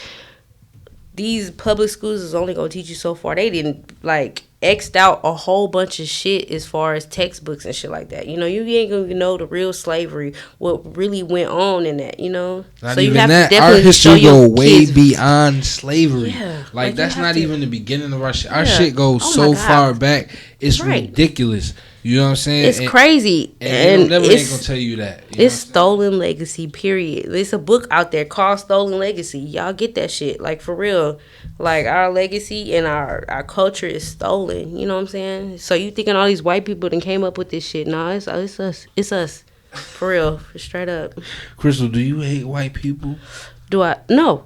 [SPEAKER 3] these public schools is only going to teach you so far. They didn't, like, X'd out a whole bunch of shit as far as textbooks and shit like that. You know, you ain't going to know the real slavery, what really went on in that, you know?
[SPEAKER 2] Not so even you have that. To our history go way beyond slavery. Yeah, like that's not even the beginning of our shit. Our shit goes so far back. It's ridiculous. You know what I'm saying?
[SPEAKER 3] It's crazy. And
[SPEAKER 2] they never ain't gonna tell you that.
[SPEAKER 3] It's stolen legacy, period. There's a book out there called Stolen Legacy. Y'all get that shit. Like, for real. Like, our legacy and our culture is stolen. You know what I'm saying? So you thinking all these white people that came up with this shit. Nah, it's us. It's us. For real. Straight up.
[SPEAKER 2] Crystal, do you hate white people?
[SPEAKER 3] Do I? No.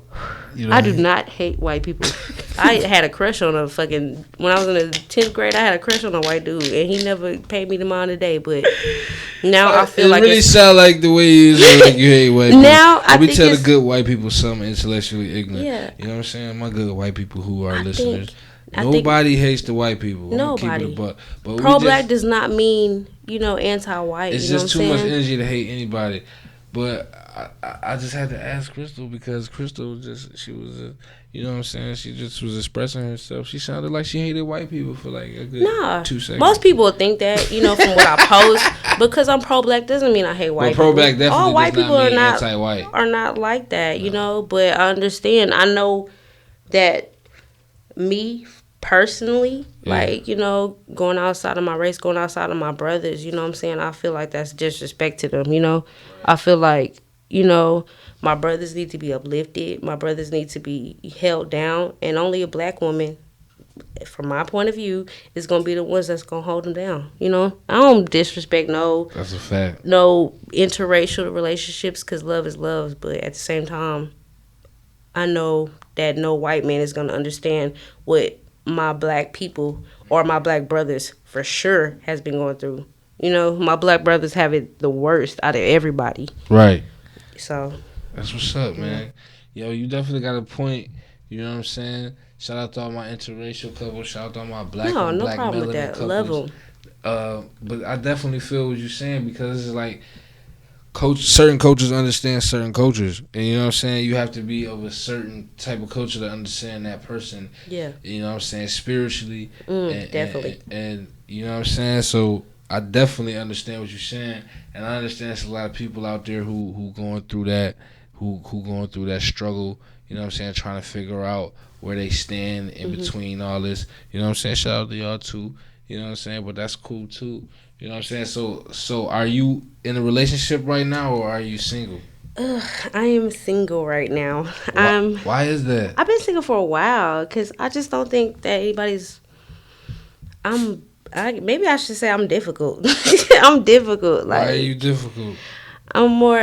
[SPEAKER 3] I do not hate white people. I had a crush on when I was in the 10th grade, I had a crush on a white dude, and he never paid me the mind of day, but now I feel like
[SPEAKER 2] it really sound like the way you say like you hate white people.
[SPEAKER 3] Now I think
[SPEAKER 2] tell the good white people something intellectually ignorant.
[SPEAKER 3] Yeah.
[SPEAKER 2] You know what I'm saying? My good white people who are listeners. Nobody hates the white people.
[SPEAKER 3] Nobody.
[SPEAKER 2] But
[SPEAKER 3] pro-black does not mean, anti-white.
[SPEAKER 2] It's
[SPEAKER 3] you know
[SPEAKER 2] just
[SPEAKER 3] what
[SPEAKER 2] too
[SPEAKER 3] I'm
[SPEAKER 2] much
[SPEAKER 3] saying?
[SPEAKER 2] energy to hate anybody. But I just had to ask Crystal because Crystal she was you know what I'm saying, she just was expressing herself. She sounded like she hated white people for like a good 2 seconds.
[SPEAKER 3] Most people think that, you know, from what I post. Because I'm pro-black doesn't mean I hate white people.
[SPEAKER 2] Pro-black definitely
[SPEAKER 3] all white
[SPEAKER 2] does
[SPEAKER 3] people
[SPEAKER 2] not mean
[SPEAKER 3] are not
[SPEAKER 2] anti-white.
[SPEAKER 3] Are not like that, you know. But I understand. I know that me personally, like, you know, going outside of my race, going outside of my brothers, you know what I'm saying, I feel like that's disrespect to them, you know. I feel like, you know, my brothers need to be uplifted, my brothers need to be held down, and only a black woman, from my point of view, is gonna be the ones that's gonna hold them down, you know. I don't disrespect
[SPEAKER 2] That's a fact.
[SPEAKER 3] no interracial relationships, because love is love, but at the same time, I know that no white man is gonna understand what my black people or my black brothers for sure has been going through. You know, my black brothers have it the worst out of everybody.
[SPEAKER 2] Right.
[SPEAKER 3] So
[SPEAKER 2] that's what's up, man. Yo, you definitely got a point. You know what I'm saying? Shout out to all my interracial couples. Shout out to all my black and black
[SPEAKER 3] problem with
[SPEAKER 2] melanin
[SPEAKER 3] that.
[SPEAKER 2] couples.
[SPEAKER 3] Love them.
[SPEAKER 2] But I definitely feel what you're saying, because it's like certain coaches understand certain cultures, and you know what I'm saying, you have to be of a certain type of culture to understand that person.
[SPEAKER 3] Yeah.
[SPEAKER 2] You know what I'm saying, spiritually.
[SPEAKER 3] Definitely.
[SPEAKER 2] And you know what I'm saying, so I definitely understand what you're saying, and I understand there's a lot of people out there who going through that, who going through that struggle. You know what I'm saying, trying to figure out where they stand in between all this. You know what I'm saying, shout out to y'all too. You know what I'm saying, but that's cool too. You know what I'm saying? So are you in a relationship right now, or are you single?
[SPEAKER 3] I am single right now.
[SPEAKER 2] Why is that?
[SPEAKER 3] I've been single for a while because I just don't think that anybody's. Maybe I should say I'm difficult. I'm difficult. Like,
[SPEAKER 2] why are you difficult?
[SPEAKER 3] I'm more.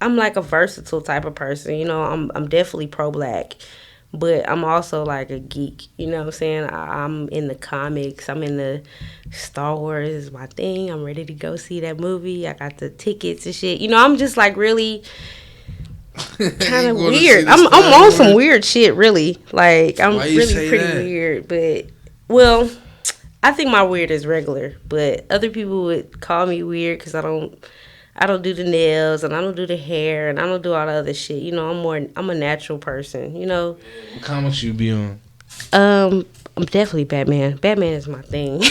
[SPEAKER 3] I'm like a versatile type of person. You know, I'm definitely pro-black. But I'm also like a geek, you know what I'm saying? I'm in the comics. I'm in the Star Wars is my thing. I'm ready to go see that movie. I got the tickets and shit. You know, I'm just like really kind of weird. I'm on some weird shit, really. Like, I'm really pretty weird. But, well, I think my weird is regular. But other people would call me weird because I don't do the nails, and I don't do the hair, and I don't do all the other shit. You know, I'm a natural person, you know.
[SPEAKER 2] What comics you be on?
[SPEAKER 3] I'm definitely Batman. Batman is my thing.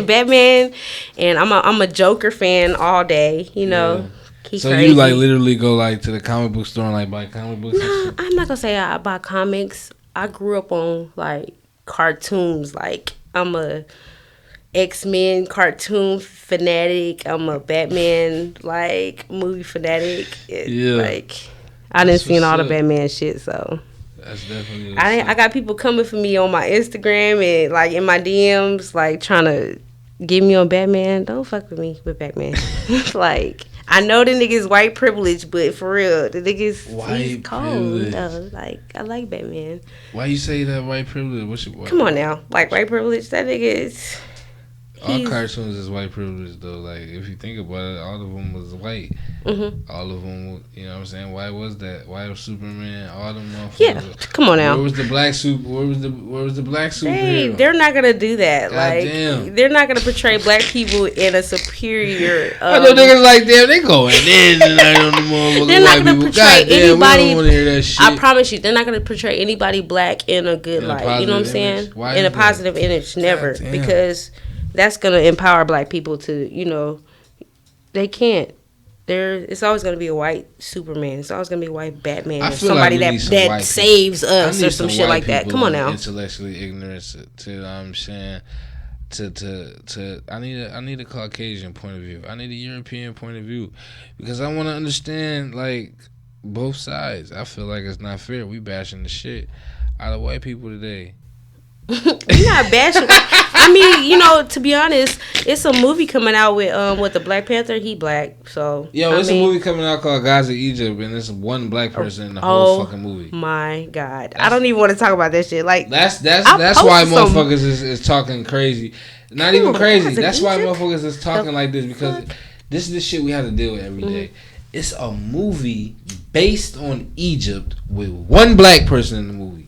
[SPEAKER 3] Batman, and I'm a Joker fan all day, you know.
[SPEAKER 2] Yeah. So crazy. You like literally go like to the comic book store and like buy comic books?
[SPEAKER 3] Nah, I'm not gonna say I buy comics. I grew up on like cartoons. Like, I'm a X-Men cartoon fanatic. I'm a Batman like movie fanatic. Like, I done seen all the Batman shit, so
[SPEAKER 2] that's definitely.
[SPEAKER 3] I got people coming for me on my Instagram and like in my DMs, like trying to get me on Batman. Don't fuck with me with Batman. Like, I know the niggas white privilege, but for real, the niggas he's cold though. Like, I like Batman.
[SPEAKER 2] Why you say that white privilege? What's your
[SPEAKER 3] Come on now, like white privilege. That nigga is.
[SPEAKER 2] All cartoons is white privilege though. Like, if you think about it, all of them was white. Mm-hmm. All of them, you know what I'm saying? Why was that? Why was Superman? All them motherfuckers.
[SPEAKER 3] Yeah, come on now.
[SPEAKER 2] Where was the black Where was the black superhero?
[SPEAKER 3] They're not gonna do that.
[SPEAKER 2] God
[SPEAKER 3] like,
[SPEAKER 2] damn.
[SPEAKER 3] They're not gonna portray black people in a superior.
[SPEAKER 2] I know niggas like, damn, they going in tonight on the motherfucking
[SPEAKER 3] They're not gonna portray anybody.
[SPEAKER 2] We don't want to hear that shit.
[SPEAKER 3] I promise you, they're not gonna portray anybody black in a good light. You know what I'm saying? In a positive image, never, because that's gonna empower black people to, you know, they can't. It's always gonna be a white Superman. It's always gonna be a white Batman. Or somebody like that saves us or some shit like that. Come on now.
[SPEAKER 2] Intellectually ignorant to I'm saying to I need a Caucasian point of view. I need a European point of view, because I want to understand like both sides. I feel like it's not fair. We bashing the shit out of white people today.
[SPEAKER 3] You're not bashing. I mean, you know, to be honest, it's a movie coming out with the Black Panther. He black, so
[SPEAKER 2] it's a movie coming out called Gods of Egypt, and there's one black person in the whole fucking movie.
[SPEAKER 3] My God, I don't even want to talk about that shit. Like,
[SPEAKER 2] that's why motherfuckers is talking crazy. Not even crazy. That's why motherfuckers is talking like this, because this is the shit we have to deal with every day. It's a movie based on Egypt with one black person in the movie.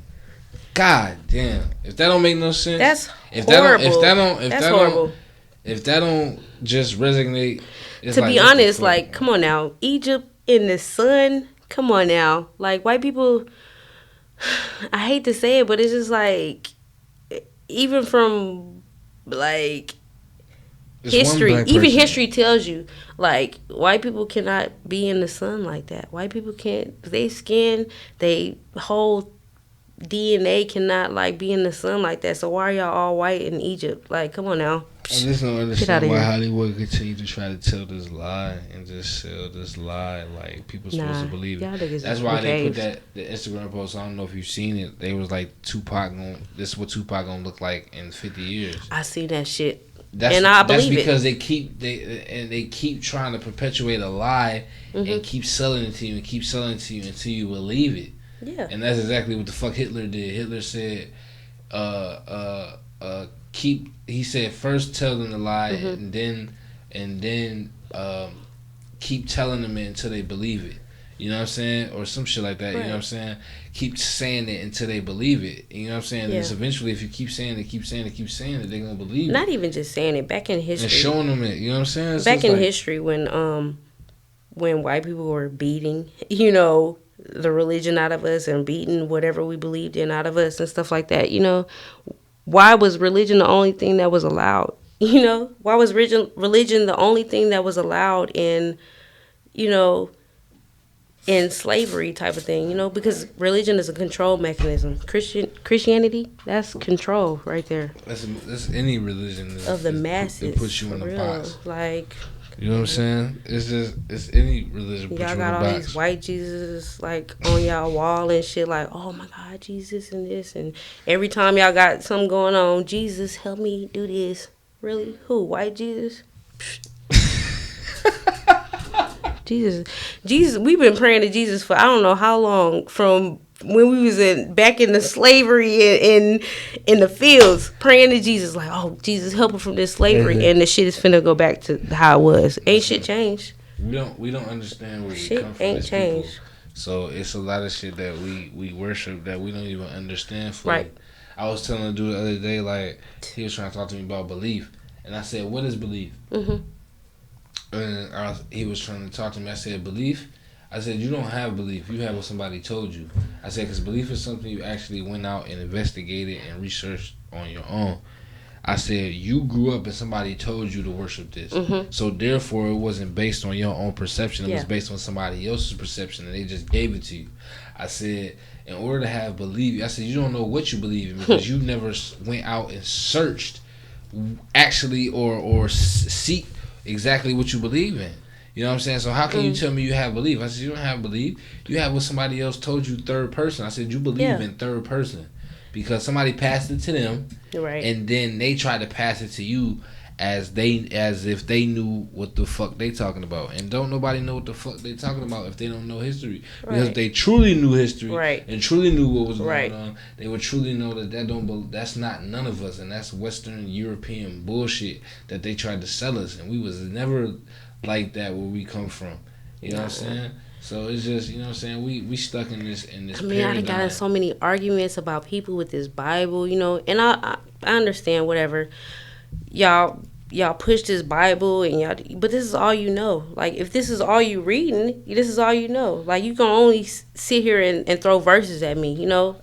[SPEAKER 2] God damn! If that don't make no sense,
[SPEAKER 3] that's horrible.
[SPEAKER 2] If that don't just resonate It's
[SPEAKER 3] to
[SPEAKER 2] like,
[SPEAKER 3] be
[SPEAKER 2] what the
[SPEAKER 3] honest,
[SPEAKER 2] fuck,
[SPEAKER 3] like,
[SPEAKER 2] man?
[SPEAKER 3] come on now, Egypt in the sun. Come on now, like white people. I hate to say it, but it's just like, even from like
[SPEAKER 2] It's one
[SPEAKER 3] history,
[SPEAKER 2] black
[SPEAKER 3] even
[SPEAKER 2] person.
[SPEAKER 3] history tells you, like, white people cannot be in the sun like that. White people can't. They skin, they whole DNA cannot like be in the sun like that. So why are y'all all white in Egypt? Like, come on now.
[SPEAKER 2] I just don't
[SPEAKER 3] Get out
[SPEAKER 2] understand
[SPEAKER 3] of
[SPEAKER 2] why
[SPEAKER 3] here.
[SPEAKER 2] Hollywood continue to try to tell this lie and just sell this lie like people supposed to believe
[SPEAKER 3] Y'all
[SPEAKER 2] it.
[SPEAKER 3] niggas
[SPEAKER 2] That's
[SPEAKER 3] is
[SPEAKER 2] why they put
[SPEAKER 3] behaved.
[SPEAKER 2] the Instagram post. I don't know if you've seen it. They was like Tupac this is what Tupac gonna look like in 50 years.
[SPEAKER 3] I see that shit.
[SPEAKER 2] That's
[SPEAKER 3] And I
[SPEAKER 2] that's
[SPEAKER 3] believe it.
[SPEAKER 2] because they keep trying to perpetuate a lie and keep selling it to you and keep selling it to you until you believe it.
[SPEAKER 3] Yeah.
[SPEAKER 2] And that's exactly what the fuck Hitler did. Hitler said, keep. He said first tell them the lie and then keep telling them it until they believe it. You know what I'm saying? Or some shit like that.
[SPEAKER 3] Right.
[SPEAKER 2] You know what I'm saying? Keep saying it until they believe it. You know what I'm saying?
[SPEAKER 3] Yeah.
[SPEAKER 2] And eventually, if you keep saying it, they're gonna believe
[SPEAKER 3] Not
[SPEAKER 2] it.
[SPEAKER 3] even just saying it. Back in history.
[SPEAKER 2] And showing them it. You know what I'm saying? So
[SPEAKER 3] Back
[SPEAKER 2] it's
[SPEAKER 3] in
[SPEAKER 2] like,
[SPEAKER 3] history, when white people were beating, the religion out of us and beating whatever we believed in out of us and stuff like that, why was religion the only thing that was allowed? Why was religion the only thing that was allowed you know, in slavery type of thing? Because religion is a control mechanism. Christianity, that's control right there
[SPEAKER 2] that's any religion
[SPEAKER 3] of the masses.
[SPEAKER 2] It puts you
[SPEAKER 3] for
[SPEAKER 2] in a
[SPEAKER 3] real.
[SPEAKER 2] box.
[SPEAKER 3] Like,
[SPEAKER 2] You know what I'm saying? It's any religion puts you
[SPEAKER 3] y'all
[SPEAKER 2] in
[SPEAKER 3] got
[SPEAKER 2] a
[SPEAKER 3] all
[SPEAKER 2] box.
[SPEAKER 3] these white Jesus like on y'all wall and shit, like, oh my God, Jesus and this, and every time y'all got something going on, Jesus help me do this. Really? Who? White Jesus? Jesus. We've been praying to Jesus for I don't know how long, from when we was back in the slavery in the fields, praying to Jesus like, oh Jesus, help us from this slavery, and the shit is finna go back to how it was. Ain't shit changed.
[SPEAKER 2] We don't understand where we
[SPEAKER 3] Shit
[SPEAKER 2] come from
[SPEAKER 3] ain't
[SPEAKER 2] as
[SPEAKER 3] changed.
[SPEAKER 2] people. So it's a lot of shit that we worship that we don't even understand fully.
[SPEAKER 3] Right.
[SPEAKER 2] I was telling a dude the other day, like, he was trying to talk to me about belief, and I said, "What is belief?" And he was trying to talk to me. I said, "Belief." I said, "You don't have belief. You have what somebody told you." I said, "Because belief is something you actually went out and investigated and researched on your own." I said, "You grew up and somebody told you to worship this. So therefore, it wasn't based on your own perception. It was based on somebody else's perception, and they just gave it to you." I said, "In order to have belief," I said, "you don't know what you believe in because you never went out and searched actually or seek exactly what you believe in." You know what I'm saying? So how can you tell me you have belief? I said, "You don't have belief. You have what somebody else told you, third person." I said, "You believe in third person because somebody passed it to them,
[SPEAKER 3] Right.
[SPEAKER 2] and then they tried to pass it to you as if they knew what the fuck they talking about. And don't nobody know what the fuck they talking about if they don't know history. Because if they truly knew history and truly knew what was going on, they would truly know that's not none of us, and that's Western European bullshit that they tried to sell us, and we was never like that where we come from. You know what I'm saying? So it's just, you know what I'm saying, we stuck in this paradigm.
[SPEAKER 3] I got in so many arguments about people with this Bible, and I understand whatever. Y'all push this Bible and but this is all you know. Like, if this is all you reading, this is all you know. Like, you can only sit here and throw verses at me,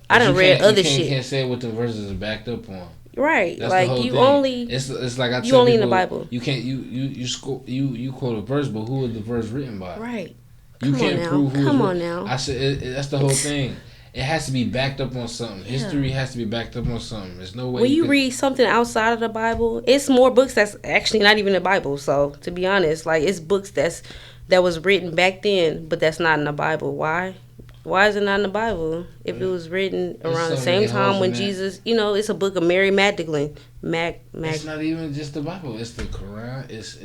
[SPEAKER 3] I done read other shit.
[SPEAKER 2] You can't say what the verses are backed up on.
[SPEAKER 3] Right.
[SPEAKER 2] That's
[SPEAKER 3] like,
[SPEAKER 2] the whole
[SPEAKER 3] you
[SPEAKER 2] thing.
[SPEAKER 3] only
[SPEAKER 2] it's like I
[SPEAKER 3] you
[SPEAKER 2] tell
[SPEAKER 3] only
[SPEAKER 2] people,
[SPEAKER 3] in the Bible.
[SPEAKER 2] You can't you quote a verse, but who is the verse written by?
[SPEAKER 3] Right.
[SPEAKER 2] You can't prove who.
[SPEAKER 3] Come on now.
[SPEAKER 2] I said that's the whole thing. It has to be backed up on something. History has to be backed up on something. There's no way.
[SPEAKER 3] When you read something outside of the Bible, it's more books that's actually not even the Bible. So, to be honest, like, it's books that was written back then, but that's not in the Bible. Why? Why is it not in the Bible? If it was written around the same time when Jesus, it's a book of Mary Magdalene.
[SPEAKER 2] It's not even just the Bible. It's the Quran. It's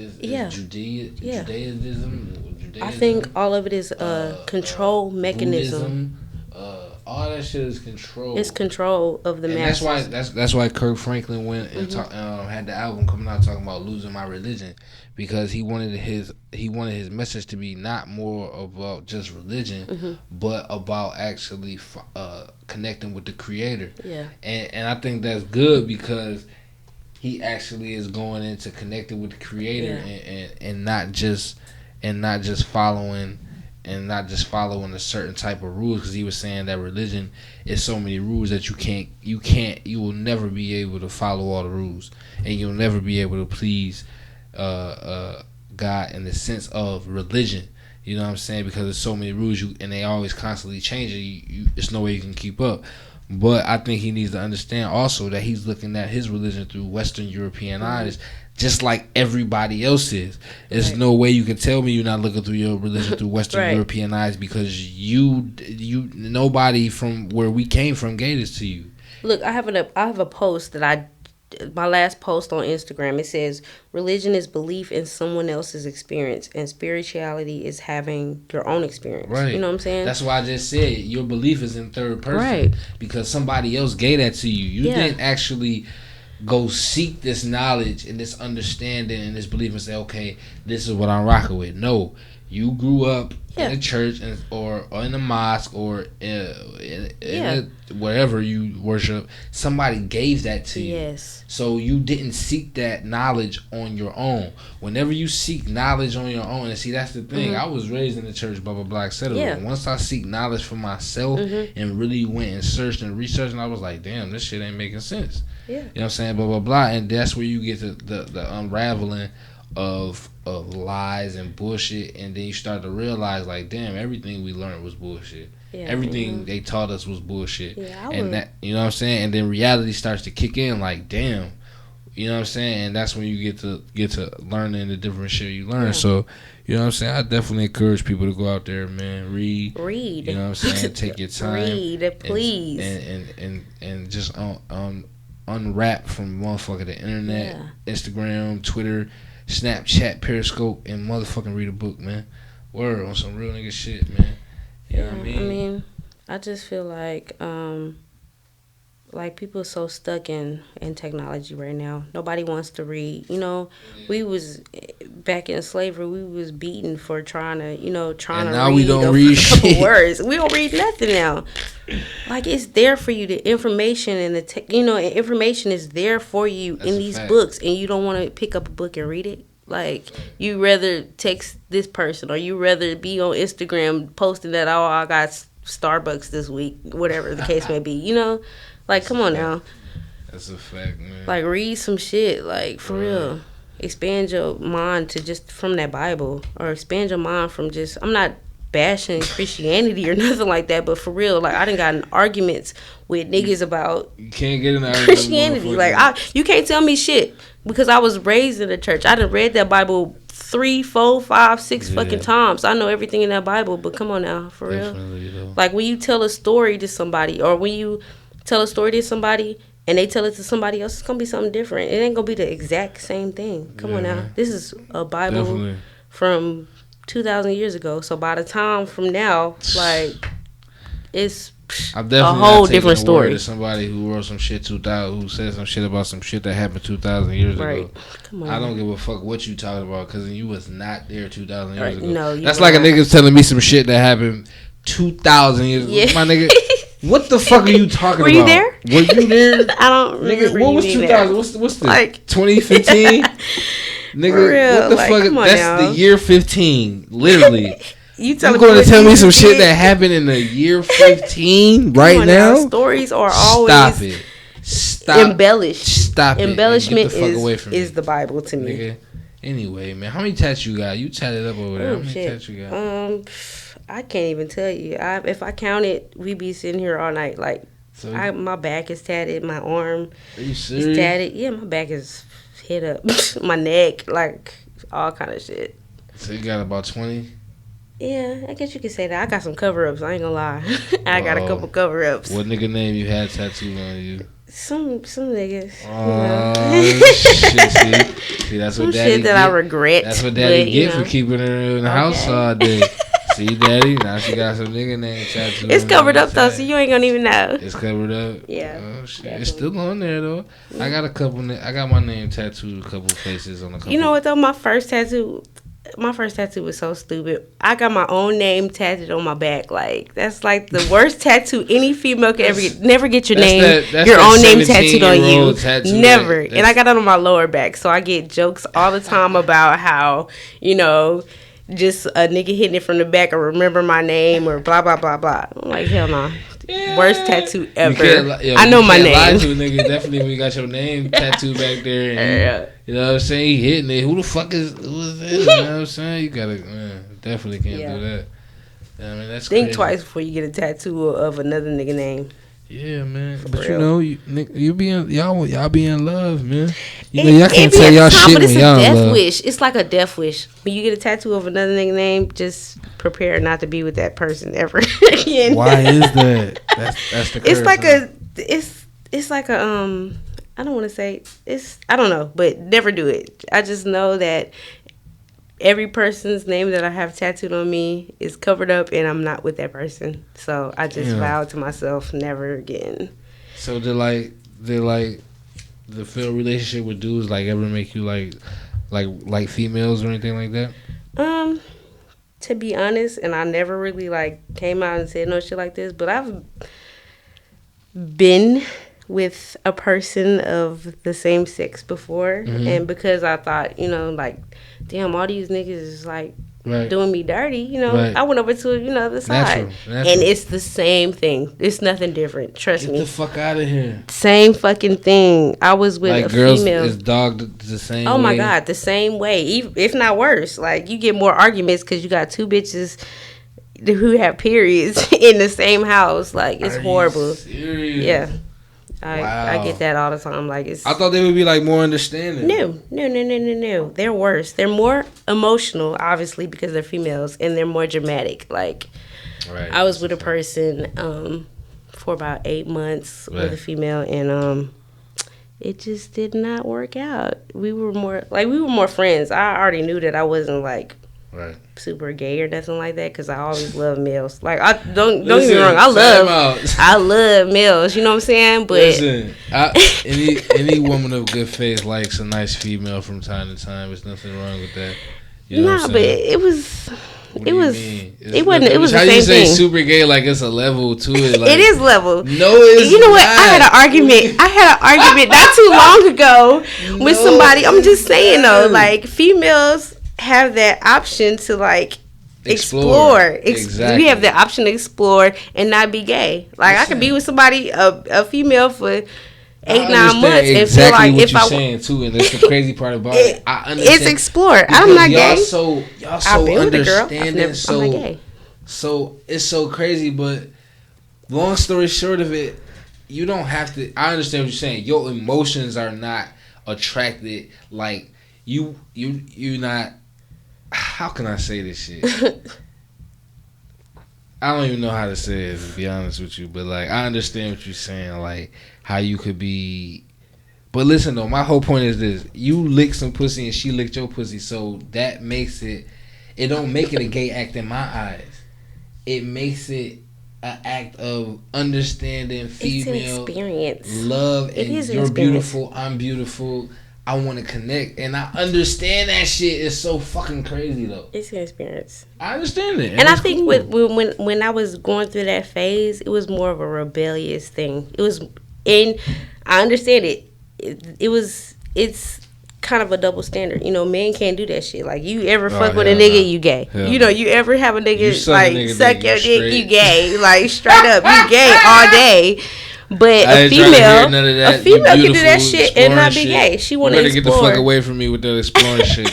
[SPEAKER 2] Judaism.
[SPEAKER 3] I think all of it is a control mechanism.
[SPEAKER 2] Buddhism, all that shit is control.
[SPEAKER 3] It's control of the masses.
[SPEAKER 2] That's why Kirk Franklin went and had the album coming out talking about losing my religion, because he wanted his message to be not more about just religion, but about actually connecting with the Creator.
[SPEAKER 3] Yeah.
[SPEAKER 2] And I think that's good because he actually is going into connecting with the Creator
[SPEAKER 3] Yeah.
[SPEAKER 2] and not just following a certain type of rules, because he was saying that religion is so many rules that you will never be able to follow all the rules, and you'll never be able to please God in the sense of religion. You know what I'm saying? Because there's so many rules, and they always constantly changing. There's no way you can keep up. But I think he needs to understand also that he's looking at his religion through Western European eyes, just like everybody else is. There's no way you can tell me you're not looking through your religion through Western European eyes, because you nobody from where we came from gave this to you.
[SPEAKER 3] Look, I have a post that my last post on Instagram. It says, religion is belief in someone else's experience, and spirituality is having your own experience.
[SPEAKER 2] Right.
[SPEAKER 3] You know what I'm saying?
[SPEAKER 2] That's why I just said your belief is in third person.
[SPEAKER 3] Right.
[SPEAKER 2] Because somebody else gave that to you. You didn't actually go seek this knowledge and this understanding and this belief and say, okay, this is what I'm rocking with. No. You grew up in a church or in a mosque or in wherever you worship. Somebody gave that to you.
[SPEAKER 3] Yes.
[SPEAKER 2] So you didn't seek that knowledge on your own. Whenever you seek knowledge on your own, and see, that's the thing. I was raised in the church, blah, blah, blah, etc.
[SPEAKER 3] Yeah.
[SPEAKER 2] Once I seek knowledge for myself and really went and searched and researched, and I was like, damn, this shit ain't making sense.
[SPEAKER 3] Yeah.
[SPEAKER 2] You know what I'm saying? Blah, blah, blah. And that's where you get the unraveling of lies and bullshit, and then you start to realize, like, damn, everything we learned was bullshit. Everything they taught us was bullshit. That, you know what I'm saying? And then reality starts to kick in, like, damn, you know what I'm saying? And that's when you get to learning the different shit you learn. So, you know what I'm saying? I definitely encourage people to go out there, man, read. You know what I'm saying? Take your time.
[SPEAKER 3] Read, please.
[SPEAKER 2] And just unwrap from motherfucking the internet, Instagram, Twitter, Snapchat, Periscope, and motherfucking read a book, man. Word, on some real nigga shit, man. You know what I mean?
[SPEAKER 3] I mean, I just feel like people are so stuck in technology right now. Nobody wants to read. You know, we was back in slavery. We was beaten for trying to
[SPEAKER 2] now
[SPEAKER 3] read
[SPEAKER 2] we don't read
[SPEAKER 3] couple
[SPEAKER 2] shit.
[SPEAKER 3] words. We don't read nothing now. Like, it's there for you. The information and information is there for you. That's in these books, and you don't want to pick up a book and read it. Like, you rather text this person, or you rather be on Instagram posting that, oh, I got Starbucks this week, whatever the case may be. You know, like, come on now.
[SPEAKER 2] That's a fact, man.
[SPEAKER 3] Like, read some shit, like, for real. Expand your mind to just from that Bible, or expand your mind from just, I'm not bashing Christianity or nothing like that, but for real, like, I done got in arguments with niggas about
[SPEAKER 2] you can't get in argument
[SPEAKER 3] Christianity. Like, you can't tell me shit, because I was raised in the church. I done read that Bible 3, 4, 5, 6 fucking times. I know everything in that Bible, but come on now, for real.
[SPEAKER 2] Though.
[SPEAKER 3] Like, when you tell a story to somebody, or when you tell a story to somebody and they tell it to somebody else, it's gonna be something different. It ain't gonna be the exact same thing. Come on now. This is a Bible from 2,000 years ago. So by the time from now, like, it's a whole different story.
[SPEAKER 2] To somebody who wrote some shit 2000, who said some shit about some shit that happened 2,000 years ago.
[SPEAKER 3] Come on.
[SPEAKER 2] I don't give a fuck what you talking about, because you was not there 2,000 years ago.
[SPEAKER 3] No,
[SPEAKER 2] that's like a nigga telling me some shit that happened 2,000 years ago. My nigga, what the fuck are you talking about?
[SPEAKER 3] Were you there?
[SPEAKER 2] Were you there?
[SPEAKER 3] I don't remember.
[SPEAKER 2] Nigga, what was 2000? What's this?
[SPEAKER 3] Like
[SPEAKER 2] 2015? Nigga, what the fuck? That's the year 15, literally.
[SPEAKER 3] You
[SPEAKER 2] going to tell me some shit that happened in the year 15 right now?
[SPEAKER 3] Stories are always embellished.
[SPEAKER 2] Stop it.
[SPEAKER 3] Embellishment
[SPEAKER 2] is
[SPEAKER 3] the Bible to me.
[SPEAKER 2] Nigga. Anyway, man, how many tats you got? You tatted up over there. How many tats you got?
[SPEAKER 3] I can't even tell you. If I counted, we'd be sitting here all night. Like, my back is tatted, my arm is tatted. Yeah, my back is hit up, my neck, like, all kind of shit.
[SPEAKER 2] So you got about 20?
[SPEAKER 3] Yeah, I guess you could say that. I got some cover-ups, I ain't gonna lie. I got a couple cover-ups.
[SPEAKER 2] What nigga name you had tattooed on you?
[SPEAKER 3] Some niggas.
[SPEAKER 2] Shit, see, that's what daddy
[SPEAKER 3] shit that I regret.
[SPEAKER 2] That's what daddy get for keeping her in the house all day. See, daddy, now she got some nigga name tattooed.
[SPEAKER 3] It's covered up though, so you ain't gonna even know.
[SPEAKER 2] It's covered up.
[SPEAKER 3] Yeah.
[SPEAKER 2] Oh shit, definitely. It's still on there though. I got a couple. I got my name tattooed a couple places on a couple.
[SPEAKER 3] You know what though? My first tattoo, my first tattoo was so stupid. I got my own name tattooed on my back. Like, that's like the worst tattoo any female can ever get. Never get your name, your own name tattooed on you. Never. And I got it on my lower back. So I get jokes all the time about how, just a nigga hitting it from the back or remember my name or blah, blah, blah, blah. I'm like, hell no. Yeah. Worst tattoo ever. I know my name.
[SPEAKER 2] Lie to a nigga, definitely when you got your name tattooed back there. And you know what I'm saying? He hitting it. Who the fuck who is this? You know what I'm saying? You gotta, definitely can't do that. I mean, that's
[SPEAKER 3] Think
[SPEAKER 2] crazy.
[SPEAKER 3] twice before you get a tattoo of another nigga name.
[SPEAKER 2] Yeah, man.
[SPEAKER 3] For
[SPEAKER 2] But
[SPEAKER 3] real.
[SPEAKER 2] you be in, y'all be in love, man. Y'all can't tell y'all shit
[SPEAKER 3] but
[SPEAKER 2] when
[SPEAKER 3] it's
[SPEAKER 2] y'all
[SPEAKER 3] a
[SPEAKER 2] in
[SPEAKER 3] death
[SPEAKER 2] love.
[SPEAKER 3] wish. It's like a death wish. When you get a tattoo of another nigga name, just prepare not to be with that person ever again.
[SPEAKER 2] Why is that? That's the curse.
[SPEAKER 3] It's like a I don't want to say I don't know, but never do it. I just know that every person's name that I have tattooed on me is covered up, and I'm not with that person. So I just vowed to myself, never again.
[SPEAKER 2] So did the failed relationship with dudes ever make you like females or anything like that?
[SPEAKER 3] To be honest, and I never really came out and said no shit like this, but I've been with a person of the same sex before, and because I thought, damn, all these niggas is doing me dirty, I went over to the side,
[SPEAKER 2] Natural.
[SPEAKER 3] and it's the same thing. It's nothing different. Trust me.
[SPEAKER 2] Get the fuck out of here.
[SPEAKER 3] Same fucking thing. I was with a
[SPEAKER 2] girls
[SPEAKER 3] female.
[SPEAKER 2] is dogged the same way.
[SPEAKER 3] Oh my god, the same way, if not worse. You get more arguments because you got two bitches who have periods in the same house. It's horrible.
[SPEAKER 2] Serious?
[SPEAKER 3] Yeah. I get that all the time. It's.
[SPEAKER 2] I thought they would be more understanding.
[SPEAKER 3] No. They're worse. They're more emotional, obviously, because they're females, and they're more dramatic.
[SPEAKER 2] Right.
[SPEAKER 3] I was with a person for about 8 months with a female, and it just did not work out. We were more friends. I already knew that I wasn't super gay or nothing like that, because I always love males. I don't get me wrong, I love males, you know what I'm saying? But
[SPEAKER 2] listen, any woman of good faith likes a nice female from time to time. There's nothing wrong with that. You know
[SPEAKER 3] but it was
[SPEAKER 2] What
[SPEAKER 3] it
[SPEAKER 2] do
[SPEAKER 3] was
[SPEAKER 2] you mean?
[SPEAKER 3] it wasn't it was the
[SPEAKER 2] how
[SPEAKER 3] same
[SPEAKER 2] you say
[SPEAKER 3] thing.
[SPEAKER 2] super gay it's a level to it.
[SPEAKER 3] It is level.
[SPEAKER 2] No, it's
[SPEAKER 3] you know what?
[SPEAKER 2] not.
[SPEAKER 3] I had an argument not too long ago with somebody. I'm just saying though, females have that option to explore.
[SPEAKER 2] Exactly.
[SPEAKER 3] We have the option to explore and not be gay. I could be with somebody, a female, for 8-9 months and feel like
[SPEAKER 2] what
[SPEAKER 3] if
[SPEAKER 2] you're
[SPEAKER 3] I
[SPEAKER 2] saying too, and that's the crazy part about it. I understand.
[SPEAKER 3] It's explore. I'm not gay.
[SPEAKER 2] Y'all so
[SPEAKER 3] I've been with a girl.
[SPEAKER 2] understanding.
[SPEAKER 3] I'm not gay.
[SPEAKER 2] So it's so crazy, but long story short of it, you don't have to. I understand what you're saying. Your emotions are not attracted. You're not. How can I say this shit? I don't even know how to say it, to be honest with you. But I understand what you're saying. How you could be. But listen though, my whole point is this: you licked some pussy and she licked your pussy, so that makes it. It don't make it a gay act in my eyes. It makes it an act of understanding female
[SPEAKER 3] experience.
[SPEAKER 2] Love,
[SPEAKER 3] it
[SPEAKER 2] and
[SPEAKER 3] is
[SPEAKER 2] you're
[SPEAKER 3] experience.
[SPEAKER 2] beautiful, I'm beautiful. I want to connect, and I understand that shit is so fucking crazy though.
[SPEAKER 3] It's an experience.
[SPEAKER 2] I understand it,
[SPEAKER 3] and I think cool. when I was going through that phase, it was more of a rebellious thing. It was, and I understand it. It's kind of a double standard. Men can't do that shit. You ever fuck with a nigga, you gay. You ever have a nigga suck your dick, you gay. Straight up, you gay all day. But a female can do that shit and not be gay. She want to explore.
[SPEAKER 2] Get the fuck away from me with that exploring shit.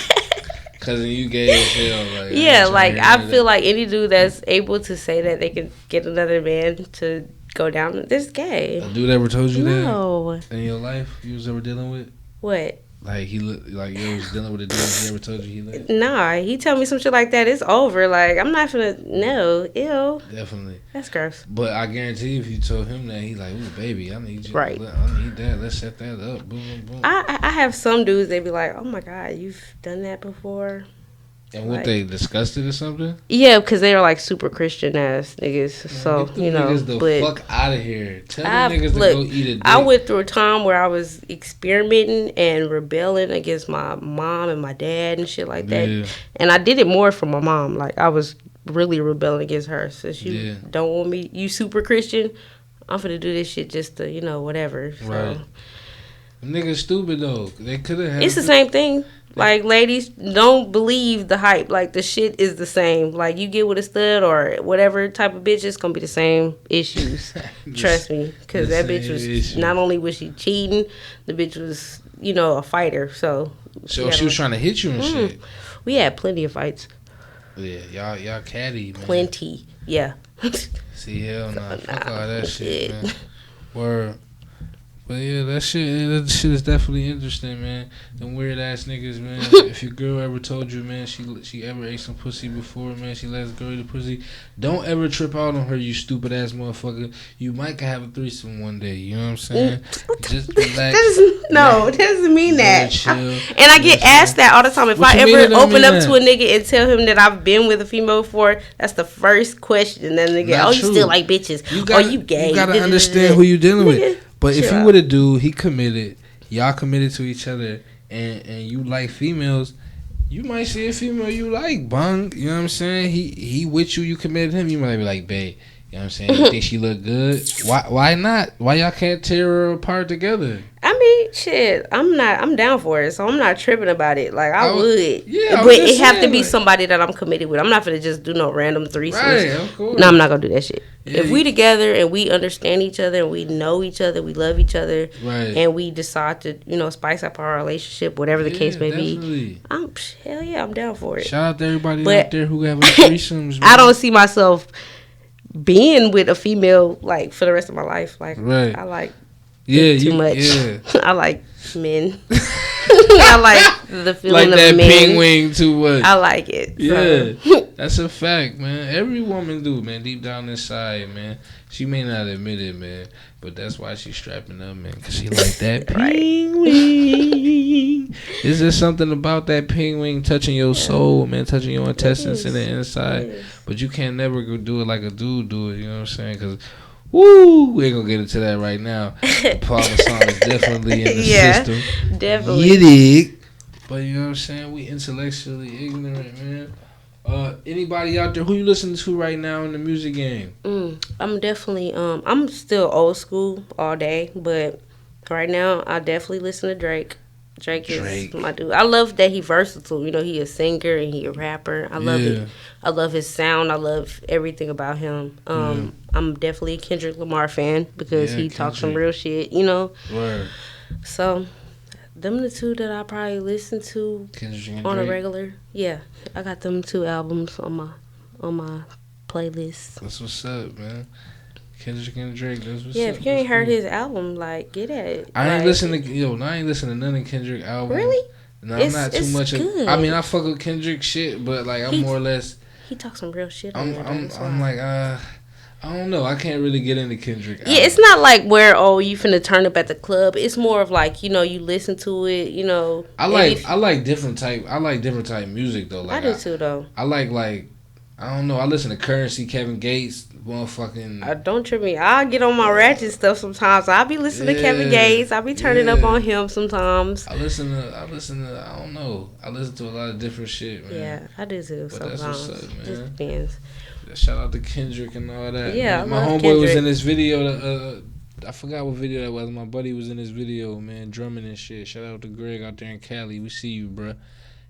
[SPEAKER 2] Cause you gay as hell.
[SPEAKER 3] I feel like any dude that's able to say that they can get another man to go down, this gay.
[SPEAKER 2] A dude ever told you
[SPEAKER 3] no.
[SPEAKER 2] that in your life you was ever dealing with?
[SPEAKER 3] What?
[SPEAKER 2] You was dealing with a dude he ever told you he liked?
[SPEAKER 3] Nah, he tell me some shit like that, it's over. I'm not finna, no, ew.
[SPEAKER 2] Definitely.
[SPEAKER 3] That's gross.
[SPEAKER 2] But I guarantee if you told him that, he's like, ooh, baby, I need you.
[SPEAKER 3] Right.
[SPEAKER 2] I need that. Let's set that up. Boom, boom, boom.
[SPEAKER 3] I have some dudes, they be like, oh my God, you've done that before?
[SPEAKER 2] And what
[SPEAKER 3] like,
[SPEAKER 2] they discussed it or something?
[SPEAKER 3] Yeah, because they were like super Christian ass niggas.
[SPEAKER 2] Man,
[SPEAKER 3] so
[SPEAKER 2] get them
[SPEAKER 3] you know,
[SPEAKER 2] niggas the
[SPEAKER 3] but
[SPEAKER 2] fuck out of here. Tell them niggas
[SPEAKER 3] look,
[SPEAKER 2] to go eat a dick.
[SPEAKER 3] I went through a time where I was experimenting and rebelling against my mom and my dad and shit like that.
[SPEAKER 2] Yeah.
[SPEAKER 3] And I did it more for my mom. Like I was really rebelling against her. Since you don't want me, you super Christian, I'm finna do this shit just to, you know, whatever. So.
[SPEAKER 2] Right. Niggas stupid though. They could have.
[SPEAKER 3] It's the same thing. Like, ladies, don't believe the hype. Like, the shit is the same. Like, you get with a stud or whatever type of bitch, it's gonna be the same issues. Trust me, because that bitch was not only was she cheating, the bitch was, you know, a fighter. So
[SPEAKER 2] she was trying to hit you and shit.
[SPEAKER 3] We had plenty of fights.
[SPEAKER 2] Yeah, y'all catty, man.
[SPEAKER 3] Plenty, yeah.
[SPEAKER 2] See, hell nah. Fuck all that shit, man. Word. But yeah, that shit is definitely interesting, man. Them weird ass niggas, man. If your girl ever told you, man, she ever ate some pussy before, man, she let a girl eat the pussy, don't ever trip out on her, you stupid ass motherfucker. You might have a threesome one day, you know what I'm saying? Just relax.
[SPEAKER 3] That doesn't mean that.
[SPEAKER 2] Chill,
[SPEAKER 3] and I get asked that all the time. If I ever open up to a nigga and tell him that I've been with a female before, that's the first question. Then they get, you still like bitches. You gay.
[SPEAKER 2] You gotta understand who you dealing with. But if you with a dude, he committed, y'all committed to each other, and you like females, you might see a female you like, bung. You know what I'm saying? He with you, you committed him. You might be like, babe, you know what I'm saying? You think she look good? Why not? Why y'all can't tear her apart together?
[SPEAKER 3] I mean, shit, I'm down for it, so I'm not tripping about it. Like, I would.
[SPEAKER 2] Yeah,
[SPEAKER 3] but it have to be somebody that I'm committed with. I'm not gonna just do no random threesomes.
[SPEAKER 2] Right, of course.
[SPEAKER 3] No, I'm not gonna do that shit.
[SPEAKER 2] Yeah,
[SPEAKER 3] if we together and we understand each other and we know each other, we love each other,
[SPEAKER 2] right,
[SPEAKER 3] and we decide to, you know, spice up our relationship, whatever the case may
[SPEAKER 2] definitely.
[SPEAKER 3] be, hell yeah, I'm down for it.
[SPEAKER 2] Shout out to everybody out there who having threesomes, man.
[SPEAKER 3] I don't see myself being with a female, like, for the rest of my life. Like,
[SPEAKER 2] right.
[SPEAKER 3] I like
[SPEAKER 2] too
[SPEAKER 3] much.
[SPEAKER 2] Yeah.
[SPEAKER 3] I like men. I like the feeling
[SPEAKER 2] like that
[SPEAKER 3] of men.
[SPEAKER 2] ping wing too much.
[SPEAKER 3] I like it.
[SPEAKER 2] Yeah,
[SPEAKER 3] so.
[SPEAKER 2] That's a fact, man. Every woman do, man. Deep down inside, man. She may not admit it, man, but that's why she's strapping up, man, because she like that ping wing. Is there something about that ping wing touching your soul, man, touching your intestines in the inside? But you can't never go do it like a dude do it. You know what I'm saying? Because woo, we ain't gonna get into that right now. Parmesan is definitely in the system.
[SPEAKER 3] Definitely.
[SPEAKER 2] You dig? But you know what I'm saying? We intellectually ignorant, man. Anybody out there, who you listening to right now in the music game?
[SPEAKER 3] I'm definitely, I'm still old school all day, but right now I definitely listen to Drake. Drake is my dude. I love that he versatile. You know, he a singer and he a rapper. I love it. I love his sound. I love everything about him. I'm definitely a Kendrick Lamar fan because he talks some real shit, you know.
[SPEAKER 2] Word.
[SPEAKER 3] So, them the two that I probably listen to on a regular. Yeah, I got them 2 albums on my playlist.
[SPEAKER 2] That's what's up, man. Kendrick and Drake. That's what's up.
[SPEAKER 3] Yeah, if you ain't heard his album, like, get at it.
[SPEAKER 2] I ain't listening to none of Kendrick albums.
[SPEAKER 3] Really?
[SPEAKER 2] No, I'm not too much. I mean, I fuck with Kendrick shit, but like I'm more or less.
[SPEAKER 3] He talks some real shit.
[SPEAKER 2] I'm like I don't know. I can't really get into Kendrick.
[SPEAKER 3] Yeah, it's not like where you finna turn up at the club. It's more of like, you know, you listen to it. You know.
[SPEAKER 2] I like different type music though. Like,
[SPEAKER 3] I do too though.
[SPEAKER 2] I like I don't know. I listen to Currency, Kevin Gates, motherfucking.
[SPEAKER 3] Don't trip me. I'll get on my ratchet stuff sometimes. I'll be listening to Kevin Gates. I'll be turning up on him sometimes.
[SPEAKER 2] I listen to. I don't know. I listen to a lot of different shit, man.
[SPEAKER 3] Yeah, I do too.
[SPEAKER 2] But
[SPEAKER 3] sometimes.
[SPEAKER 2] That's what's up, man.
[SPEAKER 3] Just depends.
[SPEAKER 2] Shout out to Kendrick and all that.
[SPEAKER 3] Yeah,
[SPEAKER 2] my homeboy was in this video. I forgot what video that was. My buddy was in this video, man, drumming and shit. Shout out to Greg out there in Cali. We see you, bruh.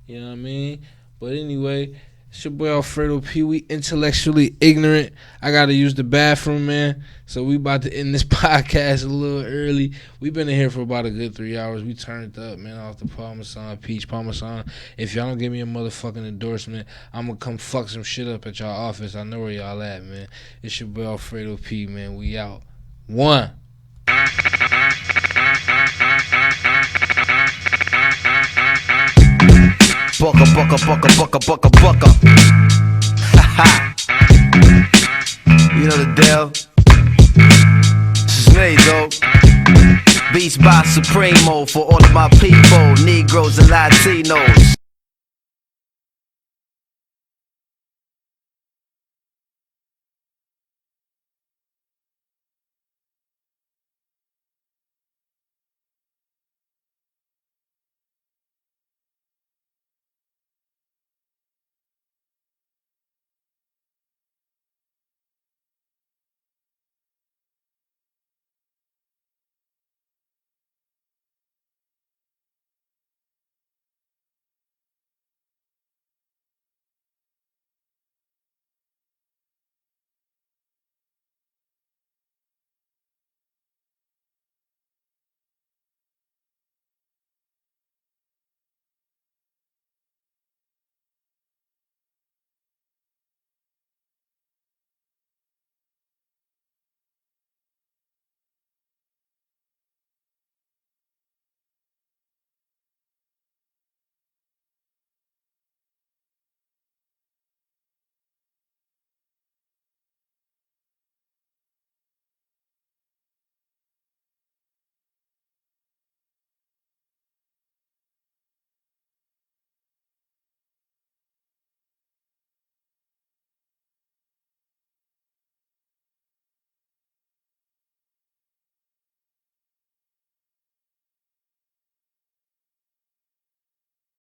[SPEAKER 2] You know what I mean? But anyway, it's your boy Fredo P. We intellectually ignorant. I gotta use the bathroom, man. So we about to end this podcast a little early. We've been in here for about a good 3 hours. We turned up, man, off the Parmesan, Peach Parmesan. If y'all don't give me a motherfucking endorsement, I'm gonna come fuck some shit up at y'all office. I know where y'all at, man. It's your boy Fredo P, man. We out. 1.
[SPEAKER 4] Bucka. Ha. You know the deal. This is me, dog. Beats by Supremo for all of my people, Negroes and Latinos.